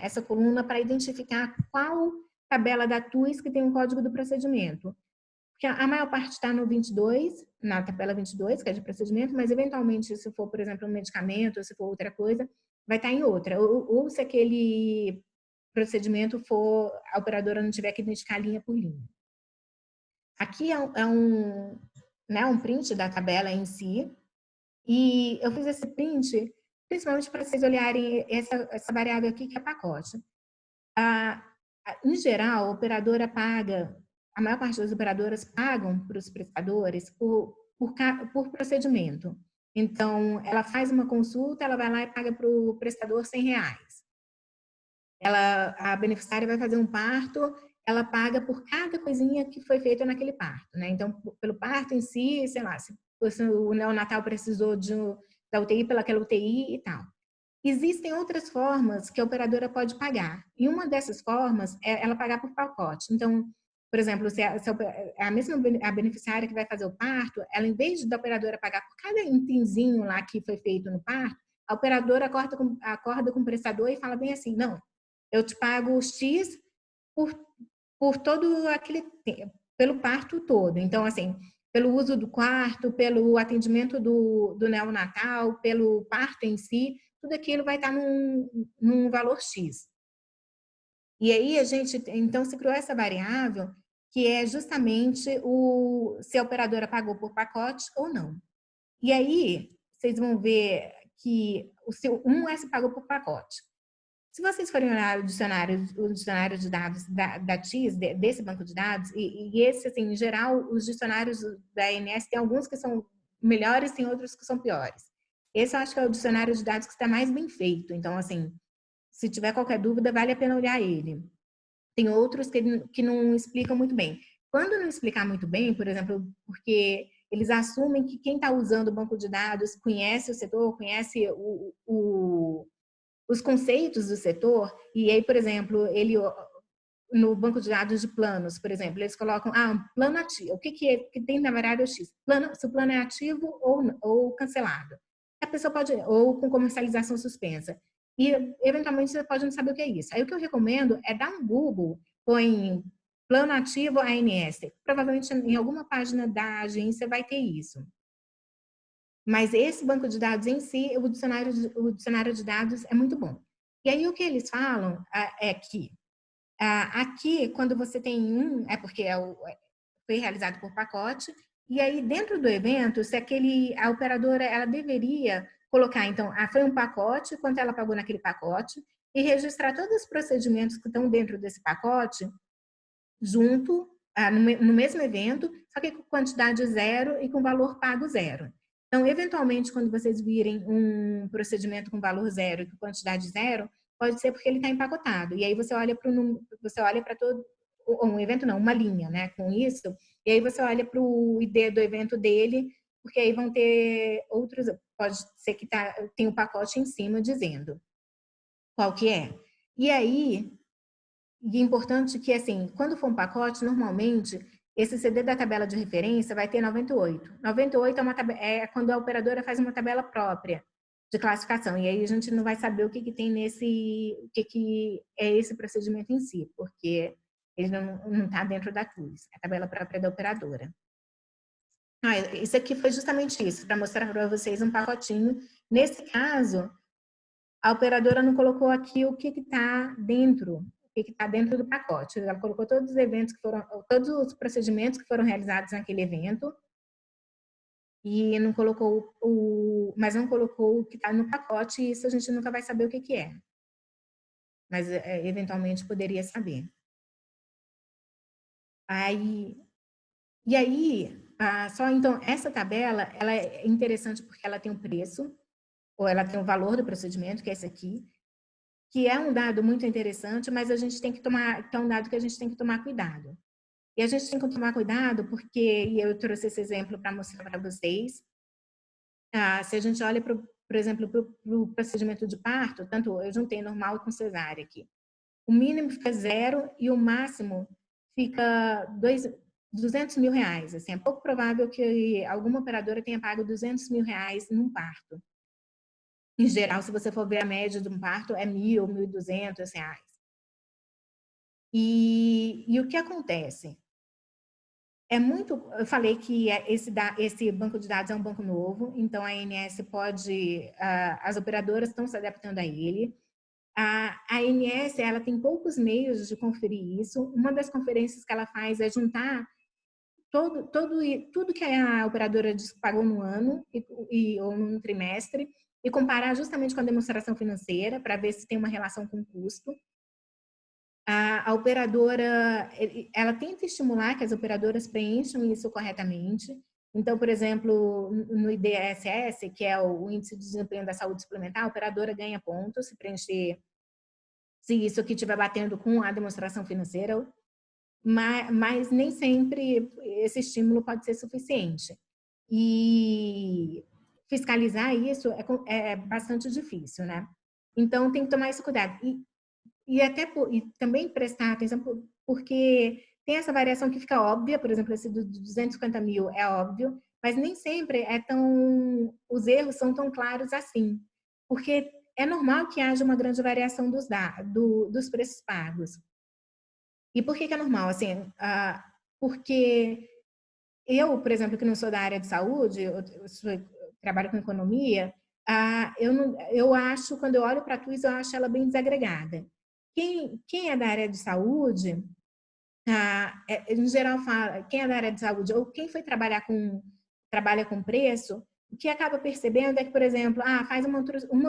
essa coluna para identificar qual tabela da TUIS que tem um código do procedimento. Porque a maior parte está no 22, na tabela 22, que é de procedimento, mas eventualmente, se for, por exemplo, um medicamento, ou se for outra coisa, vai estar em outra. Ou se aquele procedimento for, a operadora não tiver que identificar linha por linha. Aqui é um print da tabela em si, e eu fiz esse print principalmente para vocês olharem essa variável aqui que é pacote. Em geral, a operadora paga, a maior parte das operadoras pagam para os prestadores por procedimento. Então, ela faz uma consulta, ela vai lá e paga para o prestador R$100. A beneficiária vai fazer um parto, ela paga por cada coisinha que foi feita naquele parto, né? Então, pelo parto em si, sei lá, se o neonatal precisou da UTI pelaquela UTI e tal. Existem outras formas que a operadora pode pagar. E uma dessas formas é ela pagar por pacote. Então, por exemplo, se a beneficiária que vai fazer o parto, ela, em vez da operadora pagar por cada itemzinho lá que foi feito no parto, a operadora acorda com o prestador e fala bem assim, não, eu te pago X por todo aquele tempo, pelo parto todo. Então, assim, pelo uso do quarto, pelo atendimento do neonatal, pelo parto em si, tudo aquilo vai estar num valor X. E aí então se criou essa variável que é justamente se a operadora pagou por pacote ou não. E aí vocês vão ver que é se pagou por pacote. Se vocês forem olhar o dicionário de dados da TIS, desse banco de dados, e esse, assim, em geral, os dicionários da ANS tem alguns que são melhores, tem outros que são piores. Esse eu acho que é o dicionário de dados que está mais bem feito. Então, assim, se tiver qualquer dúvida, vale a pena olhar ele. Tem outros que não explicam muito bem. Quando não explicar muito bem, por exemplo, porque eles assumem que quem está usando o banco de dados conhece o setor, conhece os conceitos do setor, e aí, por exemplo, no banco de dados de planos, por exemplo, eles colocam, plano ativo, o que tem na variável X? Se o plano é ativo ou cancelado. A pessoa pode, ou com comercialização suspensa. E, eventualmente, você pode não saber o que é isso. Aí, o que eu recomendo é dar um Google, põe plano ativo ANS. Provavelmente, em alguma página da agência vai ter isso. Mas esse banco de dados em si, o dicionário de dados é muito bom. E aí, o que eles falam é que aqui, quando você tem é porque foi realizado por pacote, E aí, dentro do evento, se a operadora, ela deveria colocar, então, foi um pacote, quanto ela pagou naquele pacote, e registrar todos os procedimentos que estão dentro desse pacote, junto, no mesmo evento, só que com quantidade zero e com valor pago zero. Então, eventualmente, quando vocês virem um procedimento com valor zero e com quantidade zero, pode ser porque ele está empacotado. E aí você olha para todo um evento, não, uma linha, né, com isso, e aí você olha para o ID do evento dele, porque aí vão ter outros, pode ser que tem o pacote em cima dizendo qual que é. E aí, e é importante que, assim, quando for um pacote, normalmente, esse CD da tabela de referência vai ter 98. 98 é quando a operadora faz uma tabela própria de classificação. E aí a gente não vai saber o que tem o que é esse procedimento em si, porque ele não está dentro da CUS, é a tabela própria da operadora. Isso aqui foi justamente isso, para mostrar para vocês um pacotinho. Nesse caso, a operadora não colocou aqui o que está dentro, o que está dentro do pacote. Ela colocou todos os eventos todos os procedimentos que foram realizados naquele evento e não colocou mas não colocou o que está no pacote, e isso a gente nunca vai saber o que é. Mas eventualmente poderia saber. E aí, só então, essa tabela, ela é interessante porque ela tem um preço, ou ela tem o valor do procedimento, que é esse aqui, que é um dado muito interessante, mas a gente tem que que é um dado que a gente tem que tomar cuidado. E a gente tem que tomar cuidado porque, e eu trouxe esse exemplo para mostrar para vocês, se a gente olha, por exemplo, para o procedimento de parto, tanto eu juntei normal com cesárea aqui, o mínimo fica 0 e o máximo fica 200 mil reais. Assim, é pouco provável que alguma operadora tenha pago 200 mil reais num parto. Em geral, se você for ver a média de um parto, é 1.000, 1.200 reais. E o que acontece? Eu falei que esse banco de dados é um banco novo, então a ANS as operadoras estão se adaptando a ele. A ANS, ela tem poucos meios de conferir isso. Uma das conferências que ela faz é juntar tudo que a operadora pagou no ano ou num trimestre e comparar justamente com a demonstração financeira para ver se tem uma relação com o custo. A operadora, ela tenta estimular que as operadoras preencham isso corretamente. Então, por exemplo, no IDSS, que é o Índice de Desempenho da Saúde Suplementar, a operadora ganha pontos se preencher, se isso aqui estiver batendo com a demonstração financeira, mas nem sempre esse estímulo pode ser suficiente. E fiscalizar isso é bastante difícil, né? Então, tem que tomar esse cuidado. E também prestar atenção, porque tem essa variação que fica óbvia, por exemplo, esse de 250 mil é óbvio, mas nem sempre os erros são tão claros assim, porque é normal que haja uma grande variação dos preços pagos. E por que é normal? Assim, porque eu, por exemplo, que não sou da área de saúde, eu trabalho com economia, eu acho, quando eu olho para a TUS, eu acho ela bem desagregada. Quem é da área de saúde, em geral fala, quem é da área de saúde ou quem foi trabalha com preço, o que acaba percebendo é que, por exemplo, faz uma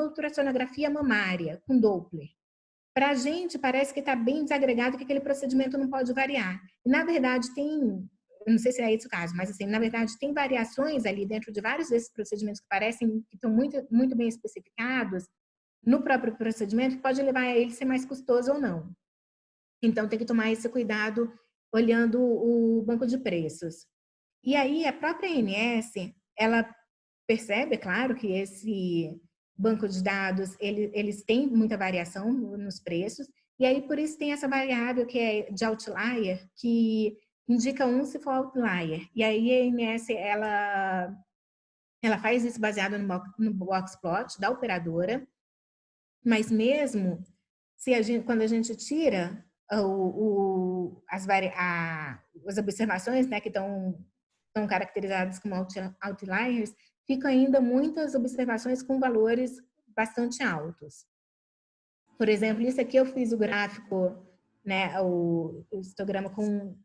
ultrassonografia mamária com Doppler. Para a gente, parece que está bem desagregado, que aquele procedimento não pode variar. E, na verdade, não sei se é esse o caso, mas, assim, na verdade, tem variações ali dentro de vários desses procedimentos que parecem que estão muito, muito bem especificados no próprio procedimento, que pode levar a ele ser mais custoso ou não. Então, tem que tomar esse cuidado olhando o banco de preços. E aí, a própria ANS, ela percebe, é claro, que esse banco de dados, eles têm muita variação nos preços, e aí por isso tem essa variável que é de outlier, que indica se for outlier. E aí a ANS, ela faz isso baseado no boxplot da operadora, mas mesmo quando a gente tira as observações, né, que estão caracterizadas como outliers, ficam ainda muitas observações com valores bastante altos. Por exemplo, isso aqui eu fiz o gráfico, né, o histograma com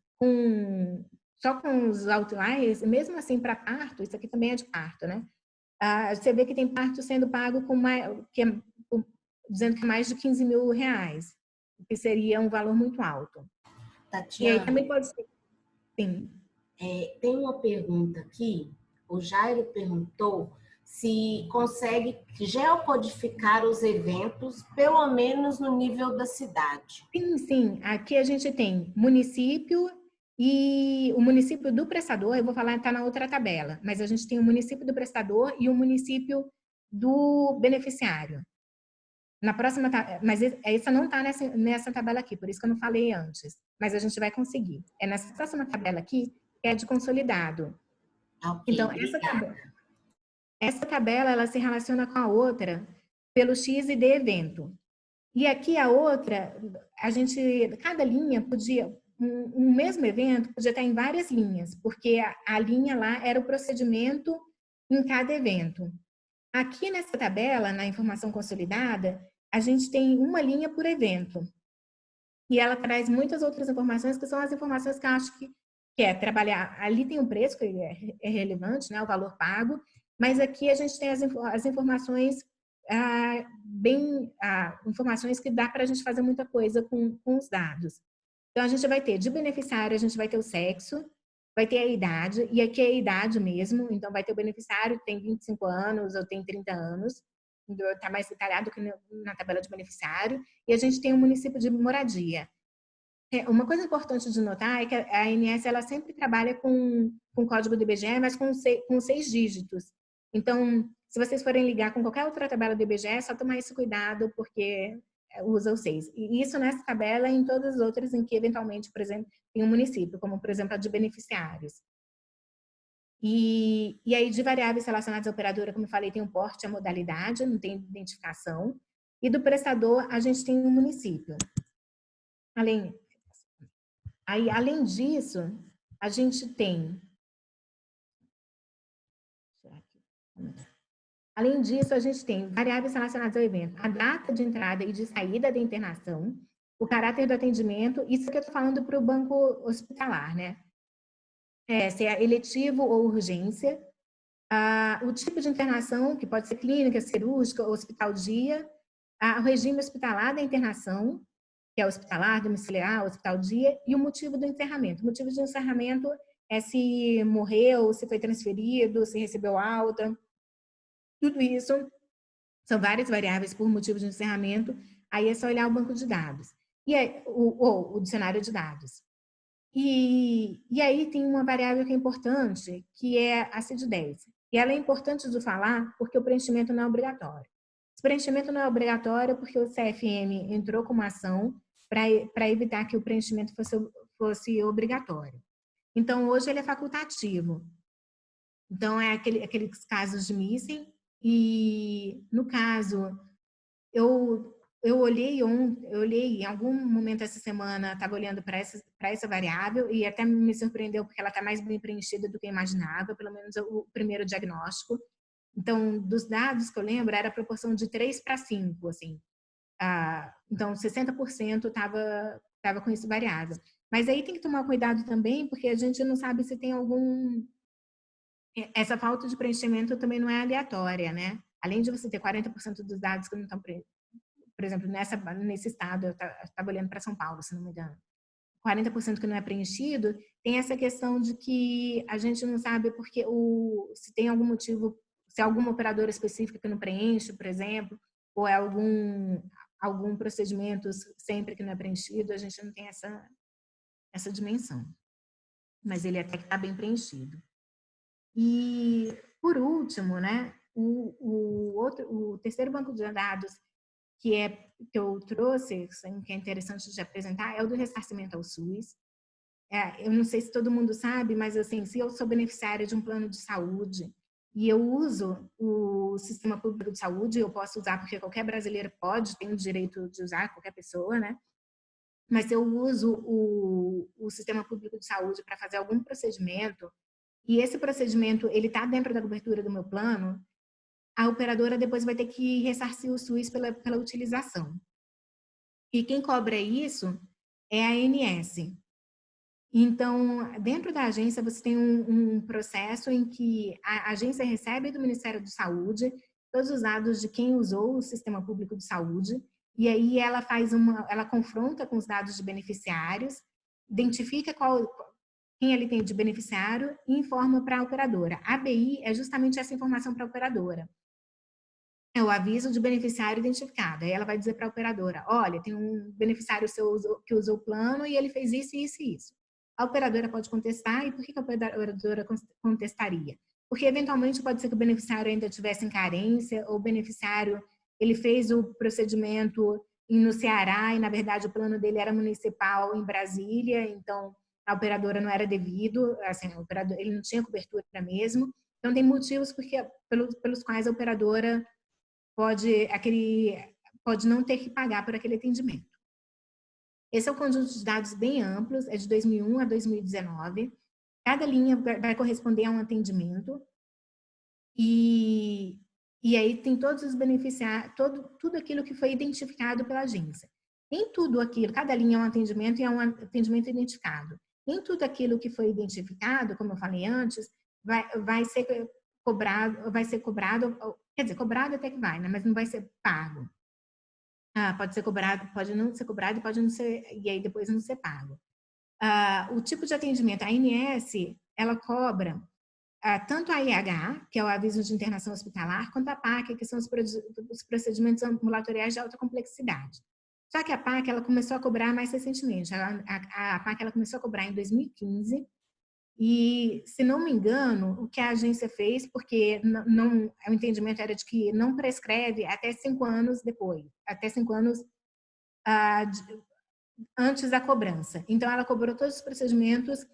só com os outliers, mesmo assim para parto, isso aqui também é de parto, né? Você vê que tem parto sendo pago com mais, dizendo que é mais de R$15.000, que seria um valor muito alto. Tatiana, e aí também pode ser, sim. Tem uma pergunta aqui, o Jairo perguntou se consegue geocodificar os eventos, pelo menos no nível da cidade. Sim, sim. Aqui a gente tem município e o município do prestador, eu vou falar, está na outra tabela, mas a gente tem o município do prestador e o município do beneficiário. Na próxima, mas essa não está nessa tabela aqui, por isso que eu não falei antes, mas a gente vai conseguir. É nessa próxima tabela aqui, que é de consolidado. Ok, Então, obrigada. essa tabela, ela se relaciona com a outra pelo X e D evento. E aqui a outra, cada linha podia, um mesmo evento podia estar em várias linhas, porque a linha lá era o procedimento em cada evento. Aqui nessa tabela, na informação consolidada, a gente tem uma linha por evento. E ela traz muitas outras informações, que são as informações que eu acho que é trabalhar. Ali tem um preço que é relevante, né, o valor pago, mas aqui a gente tem as informações informações que dá para a gente fazer muita coisa com os dados. Então, a gente vai ter de beneficiário, a gente vai ter o sexo, vai ter a idade, e aqui é a idade mesmo, então vai ter o beneficiário que tem 25 anos ou tem 30 anos, está mais detalhado que na tabela de beneficiário, e a gente tem o município de moradia. Uma coisa importante de notar é que a ANS ela sempre trabalha com código do IBGE, mas com 6 dígitos. Então, se vocês forem ligar com qualquer outra tabela do IBGE, é só tomar esse cuidado, porque usa o 6. E isso nessa tabela e em todas as outras em que, eventualmente, por exemplo, tem um município, como, por exemplo, a de beneficiários. E aí, de variáveis relacionadas à operadora, como eu falei, tem o porte, a modalidade, não tem identificação. E do prestador, a gente tem um município. Além disso, a gente tem... Além disso, a gente tem variáveis relacionadas ao evento. A data de entrada e de saída da internação, o caráter do atendimento, isso que eu estou falando para o banco hospitalar, né? Se é eletivo ou urgência. O tipo de internação, que pode ser clínica, cirúrgica, hospital-dia. O regime hospitalar da internação, que é hospitalar, domiciliar, hospital-dia, e o motivo do encerramento. O motivo de encerramento é se morreu, se foi transferido, se recebeu alta. Tudo isso são várias variáveis por motivo de encerramento. Aí é só olhar o banco de dados. E aí, o dicionário de dados. E aí tem uma variável que é importante, que é a CID-10. E ela é importante de falar porque o preenchimento não é obrigatório. Esse preenchimento não é obrigatório porque o CFM entrou com uma ação para evitar que o preenchimento fosse obrigatório. Então, hoje ele é facultativo. Então, é aqueles casos de missing. E, no caso, eu olhei em algum momento essa semana, estava olhando para essa variável e até me surpreendeu porque ela está mais bem preenchida do que eu imaginava, pelo menos o primeiro diagnóstico. Então, dos dados que eu lembro, era a proporção de 3 para 5, assim. Então, 60% estava com isso variável. Mas aí tem que tomar cuidado também, porque a gente não sabe se tem algum... Essa falta de preenchimento também não é aleatória, né? Além de você ter 40% dos dados que não estão preenchidos, por exemplo, nesse estado, eu estava olhando para São Paulo, se não me engano, 40% que não é preenchido, tem essa questão de que a gente não sabe porque se tem algum motivo, se é alguma operadora específica que não preenche, por exemplo, ou é algum procedimento sempre que não é preenchido, a gente não tem essa dimensão. Mas ele até que está bem preenchido. E, por último, né, o terceiro banco de dados que eu trouxe, que é interessante de apresentar, é o do ressarcimento ao SUS. Eu não sei se todo mundo sabe, mas assim, se eu sou beneficiária de um plano de saúde e eu uso o sistema público de saúde, eu posso usar porque qualquer brasileiro tem o direito de usar, qualquer pessoa, né? Mas se eu uso o sistema público de saúde para fazer algum procedimento, e esse procedimento ele está dentro da cobertura do meu plano, a operadora depois vai ter que ressarcir o SUS pela utilização. E quem cobra isso é a ANS. Então, dentro da agência, você tem um processo em que a agência recebe do Ministério da Saúde todos os dados de quem usou o sistema público de saúde, e aí ela confronta com os dados de beneficiários, identifica quem ele tem de beneficiário e informa para a operadora. A ABI é justamente essa informação para a operadora. É o aviso de beneficiário identificado. Aí ela vai dizer para a operadora, olha, tem um beneficiário seu que usou o plano e ele fez isso, isso e isso. A operadora pode contestar, e por que a operadora contestaria? Porque, eventualmente, pode ser que o beneficiário ainda tivesse em carência, ou o beneficiário ele fez o procedimento no Ceará, e, na verdade, o plano dele era municipal em Brasília, então a operadora não era devido, assim, ele não tinha cobertura mesmo. Então, tem motivos pelos quais a operadora pode não ter que pagar por aquele atendimento. Esse é um conjunto de dados bem amplos, é de 2001 a 2019. Cada linha vai corresponder a um atendimento. E aí tem todos os beneficiários, tudo aquilo que foi identificado pela agência. Nem tudo aquilo, cada linha é um atendimento e é um atendimento identificado. Nem tudo aquilo que foi identificado, como eu falei antes, vai ser cobrado, quer dizer, cobrado até que vai, né? Mas não vai ser pago. Pode ser cobrado, pode não ser cobrado e pode não ser, e aí depois não ser pago. O tipo de atendimento, a ANS, ela cobra tanto a IH, que é o aviso de internação hospitalar, quanto a PAC, que são os procedimentos ambulatoriais de alta complexidade. Só que a PAC, ela começou a cobrar mais recentemente. A PAC, ela começou a cobrar em 2015, e, se não me engano, o que a agência fez, porque o entendimento era de que não prescreve até 5 anos depois, até 5 anos antes da cobrança. Então, ela cobrou todos os procedimentos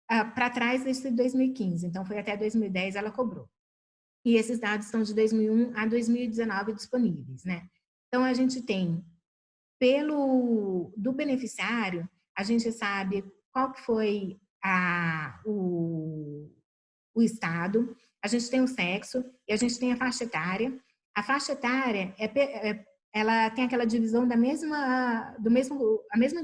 para trás desde 2015. Então, foi até 2010 ela cobrou. E esses dados estão de 2001 a 2019 disponíveis, né? Então, a gente tem, do beneficiário, a gente sabe qual que foi o estado, a gente tem o sexo e a gente tem a faixa etária. A faixa etária ela tem aquela divisão a mesma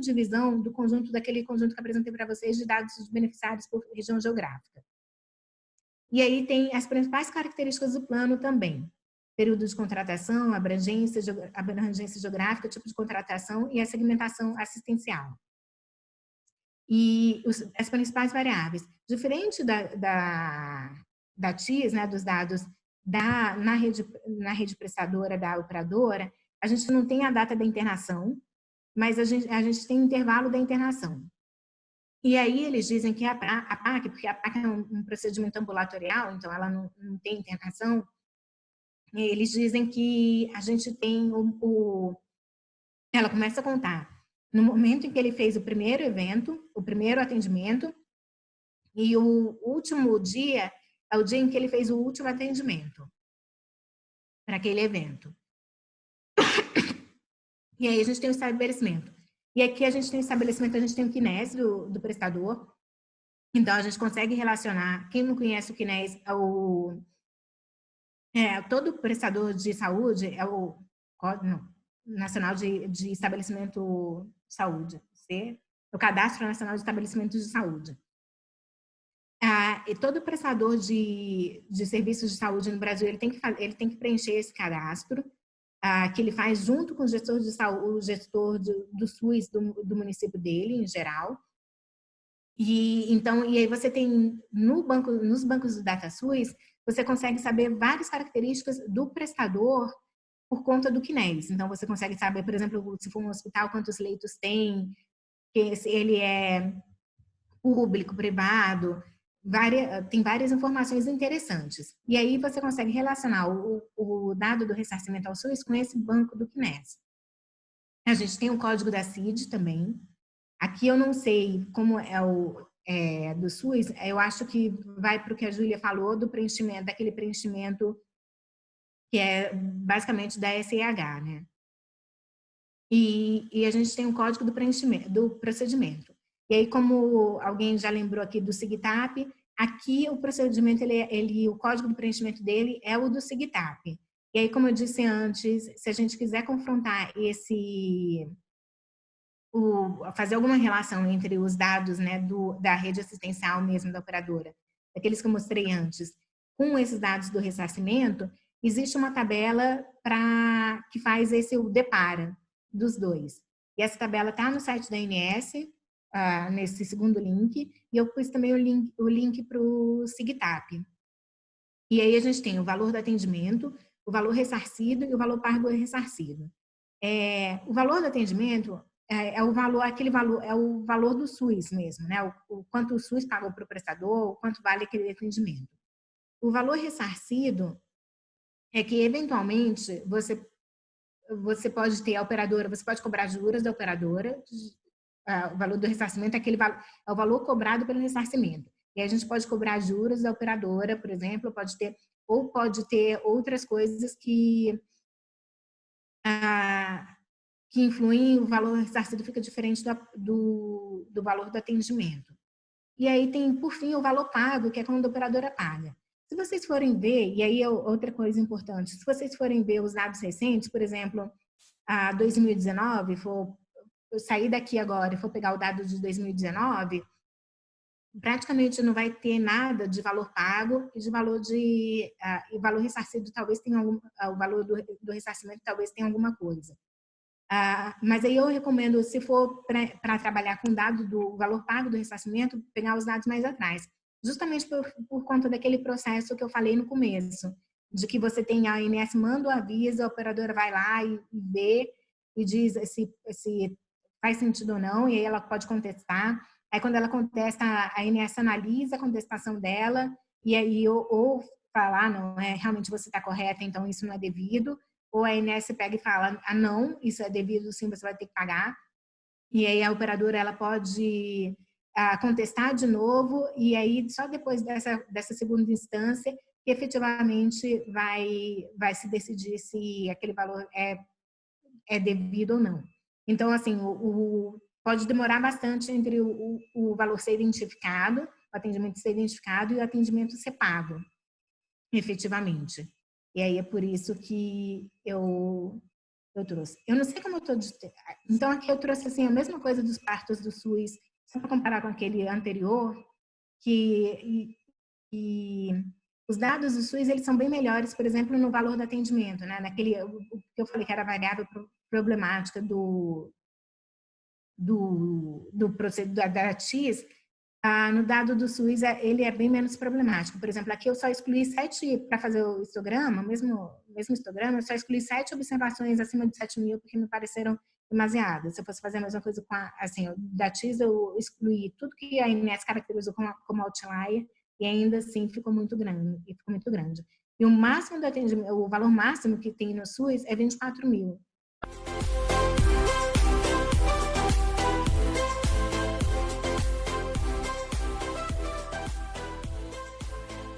divisão daquele conjunto que apresentei para vocês de dados de beneficiários por região geográfica. E aí tem as principais características do plano também: período de contratação, abrangência geográfica, tipo de contratação e a segmentação assistencial. E as principais variáveis. Diferente da TIS, né, dos dados na rede prestadora da operadora, a gente não tem a data da internação, mas a gente tem o intervalo da internação. E aí eles dizem que a PAC, porque a PAC é um procedimento ambulatorial, então ela não tem internação, eles dizem que a gente tem ela começa a contar no momento em que ele fez o primeiro evento, o primeiro atendimento, e o último dia é o dia em que ele fez o último atendimento para aquele evento. E aí a gente tem o estabelecimento. E aqui a gente tem o estabelecimento, a gente tem o CNES do prestador. Então, a gente consegue relacionar, quem não conhece o CNES, todo prestador de saúde é o Código Nacional de Estabelecimento de Saúde, o Cadastro Nacional de Estabelecimentos de Saúde. E todo prestador de serviços de saúde no Brasil, ele tem que preencher esse cadastro, que ele faz junto com o gestor de saúde, o gestor do SUS do município dele, em geral. E aí você tem, nos bancos do DataSUS, você consegue saber várias características do prestador por conta do CNES. Então, você consegue saber, por exemplo, se for um hospital, quantos leitos tem, se ele é público, privado, tem várias informações interessantes. E aí você consegue relacionar o dado do ressarcimento ao SUS com esse banco do CNES. A gente tem o código da CID também. Aqui eu não sei como é do SUS, eu acho que vai para o que a Júlia falou do preenchimento, daquele preenchimento que é basicamente da SEH, né? E a gente tem um código do preenchimento, do procedimento. E aí, como alguém já lembrou aqui do SIGTAP, aqui o procedimento, o código do preenchimento dele é o do SIGTAP. E aí, como eu disse antes, se a gente quiser confrontar fazer alguma relação entre os dados, né, da rede assistencial mesmo da operadora, daqueles que eu mostrei antes, com esses dados do ressarcimento, existe uma tabela que faz o depara dos dois. E essa tabela está no site da ANS, nesse segundo link, e eu pus também o link para o SIGTAP. E aí a gente tem o valor do atendimento, o valor ressarcido e o valor pago ressarcido. O valor do atendimento é o valor do SUS mesmo, né? O quanto o SUS pagou para o prestador, o quanto vale aquele atendimento. O valor ressarcido é que, eventualmente, você pode ter a operadora, você pode cobrar juros da operadora, o valor do ressarcimento é o valor cobrado pelo ressarcimento. E a gente pode cobrar juros da operadora, por exemplo, pode ter outras coisas que influem, o valor ressarcido fica diferente do valor do atendimento. E aí tem, por fim, o valor pago, que é quando a operadora paga. Se vocês forem ver, e aí é outra coisa importante, se vocês forem ver os dados recentes, por exemplo, a 2019, eu sair daqui agora e for pegar o dado de 2019, praticamente não vai ter nada de valor pago e de valor e valor ressarcido talvez tenha o valor do ressarcimento talvez tenha alguma coisa. Mas aí eu recomendo, se for para trabalhar com dado do valor pago do ressarcimento, pegar os dados mais atrás. Justamente por conta daquele processo que eu falei no começo, de que você tem a ANS manda o aviso, a operadora vai lá e vê e diz se faz sentido ou não, e aí ela pode contestar. Aí quando ela contesta, a ANS analisa a contestação dela, e aí ou falar, não, realmente você está correta, então isso não é devido, ou a ANS pega e fala, não, isso é devido, sim, você vai ter que pagar. E aí a operadora ela pode contestar de novo, e aí só depois dessa segunda instância que efetivamente vai se decidir se aquele valor é devido ou não. Então, assim, pode demorar bastante entre o valor ser identificado, o atendimento ser identificado e o atendimento ser pago, efetivamente. E aí é por isso que eu trouxe. Eu não sei como eu estou... Então, aqui eu trouxe assim, a mesma coisa dos partos do SUS, só para comparar com aquele anterior, que os dados do SUS, eles são bem melhores, por exemplo, no valor do atendimento, né? O que eu falei que era variável problemática da TIS, no dado do SUS, ele é bem menos problemático. Por exemplo, aqui eu só excluí 7, para fazer o histograma, mesmo histograma, eu só excluí 7 observações acima de 7.000, porque me pareceram demasiadas. Se eu fosse fazer a mesma coisa da TIS, eu excluí tudo que a INS caracterizou como outlier, e ainda assim ficou muito grande. E o máximo do atendimento, o valor máximo que tem no SUS é 24.000.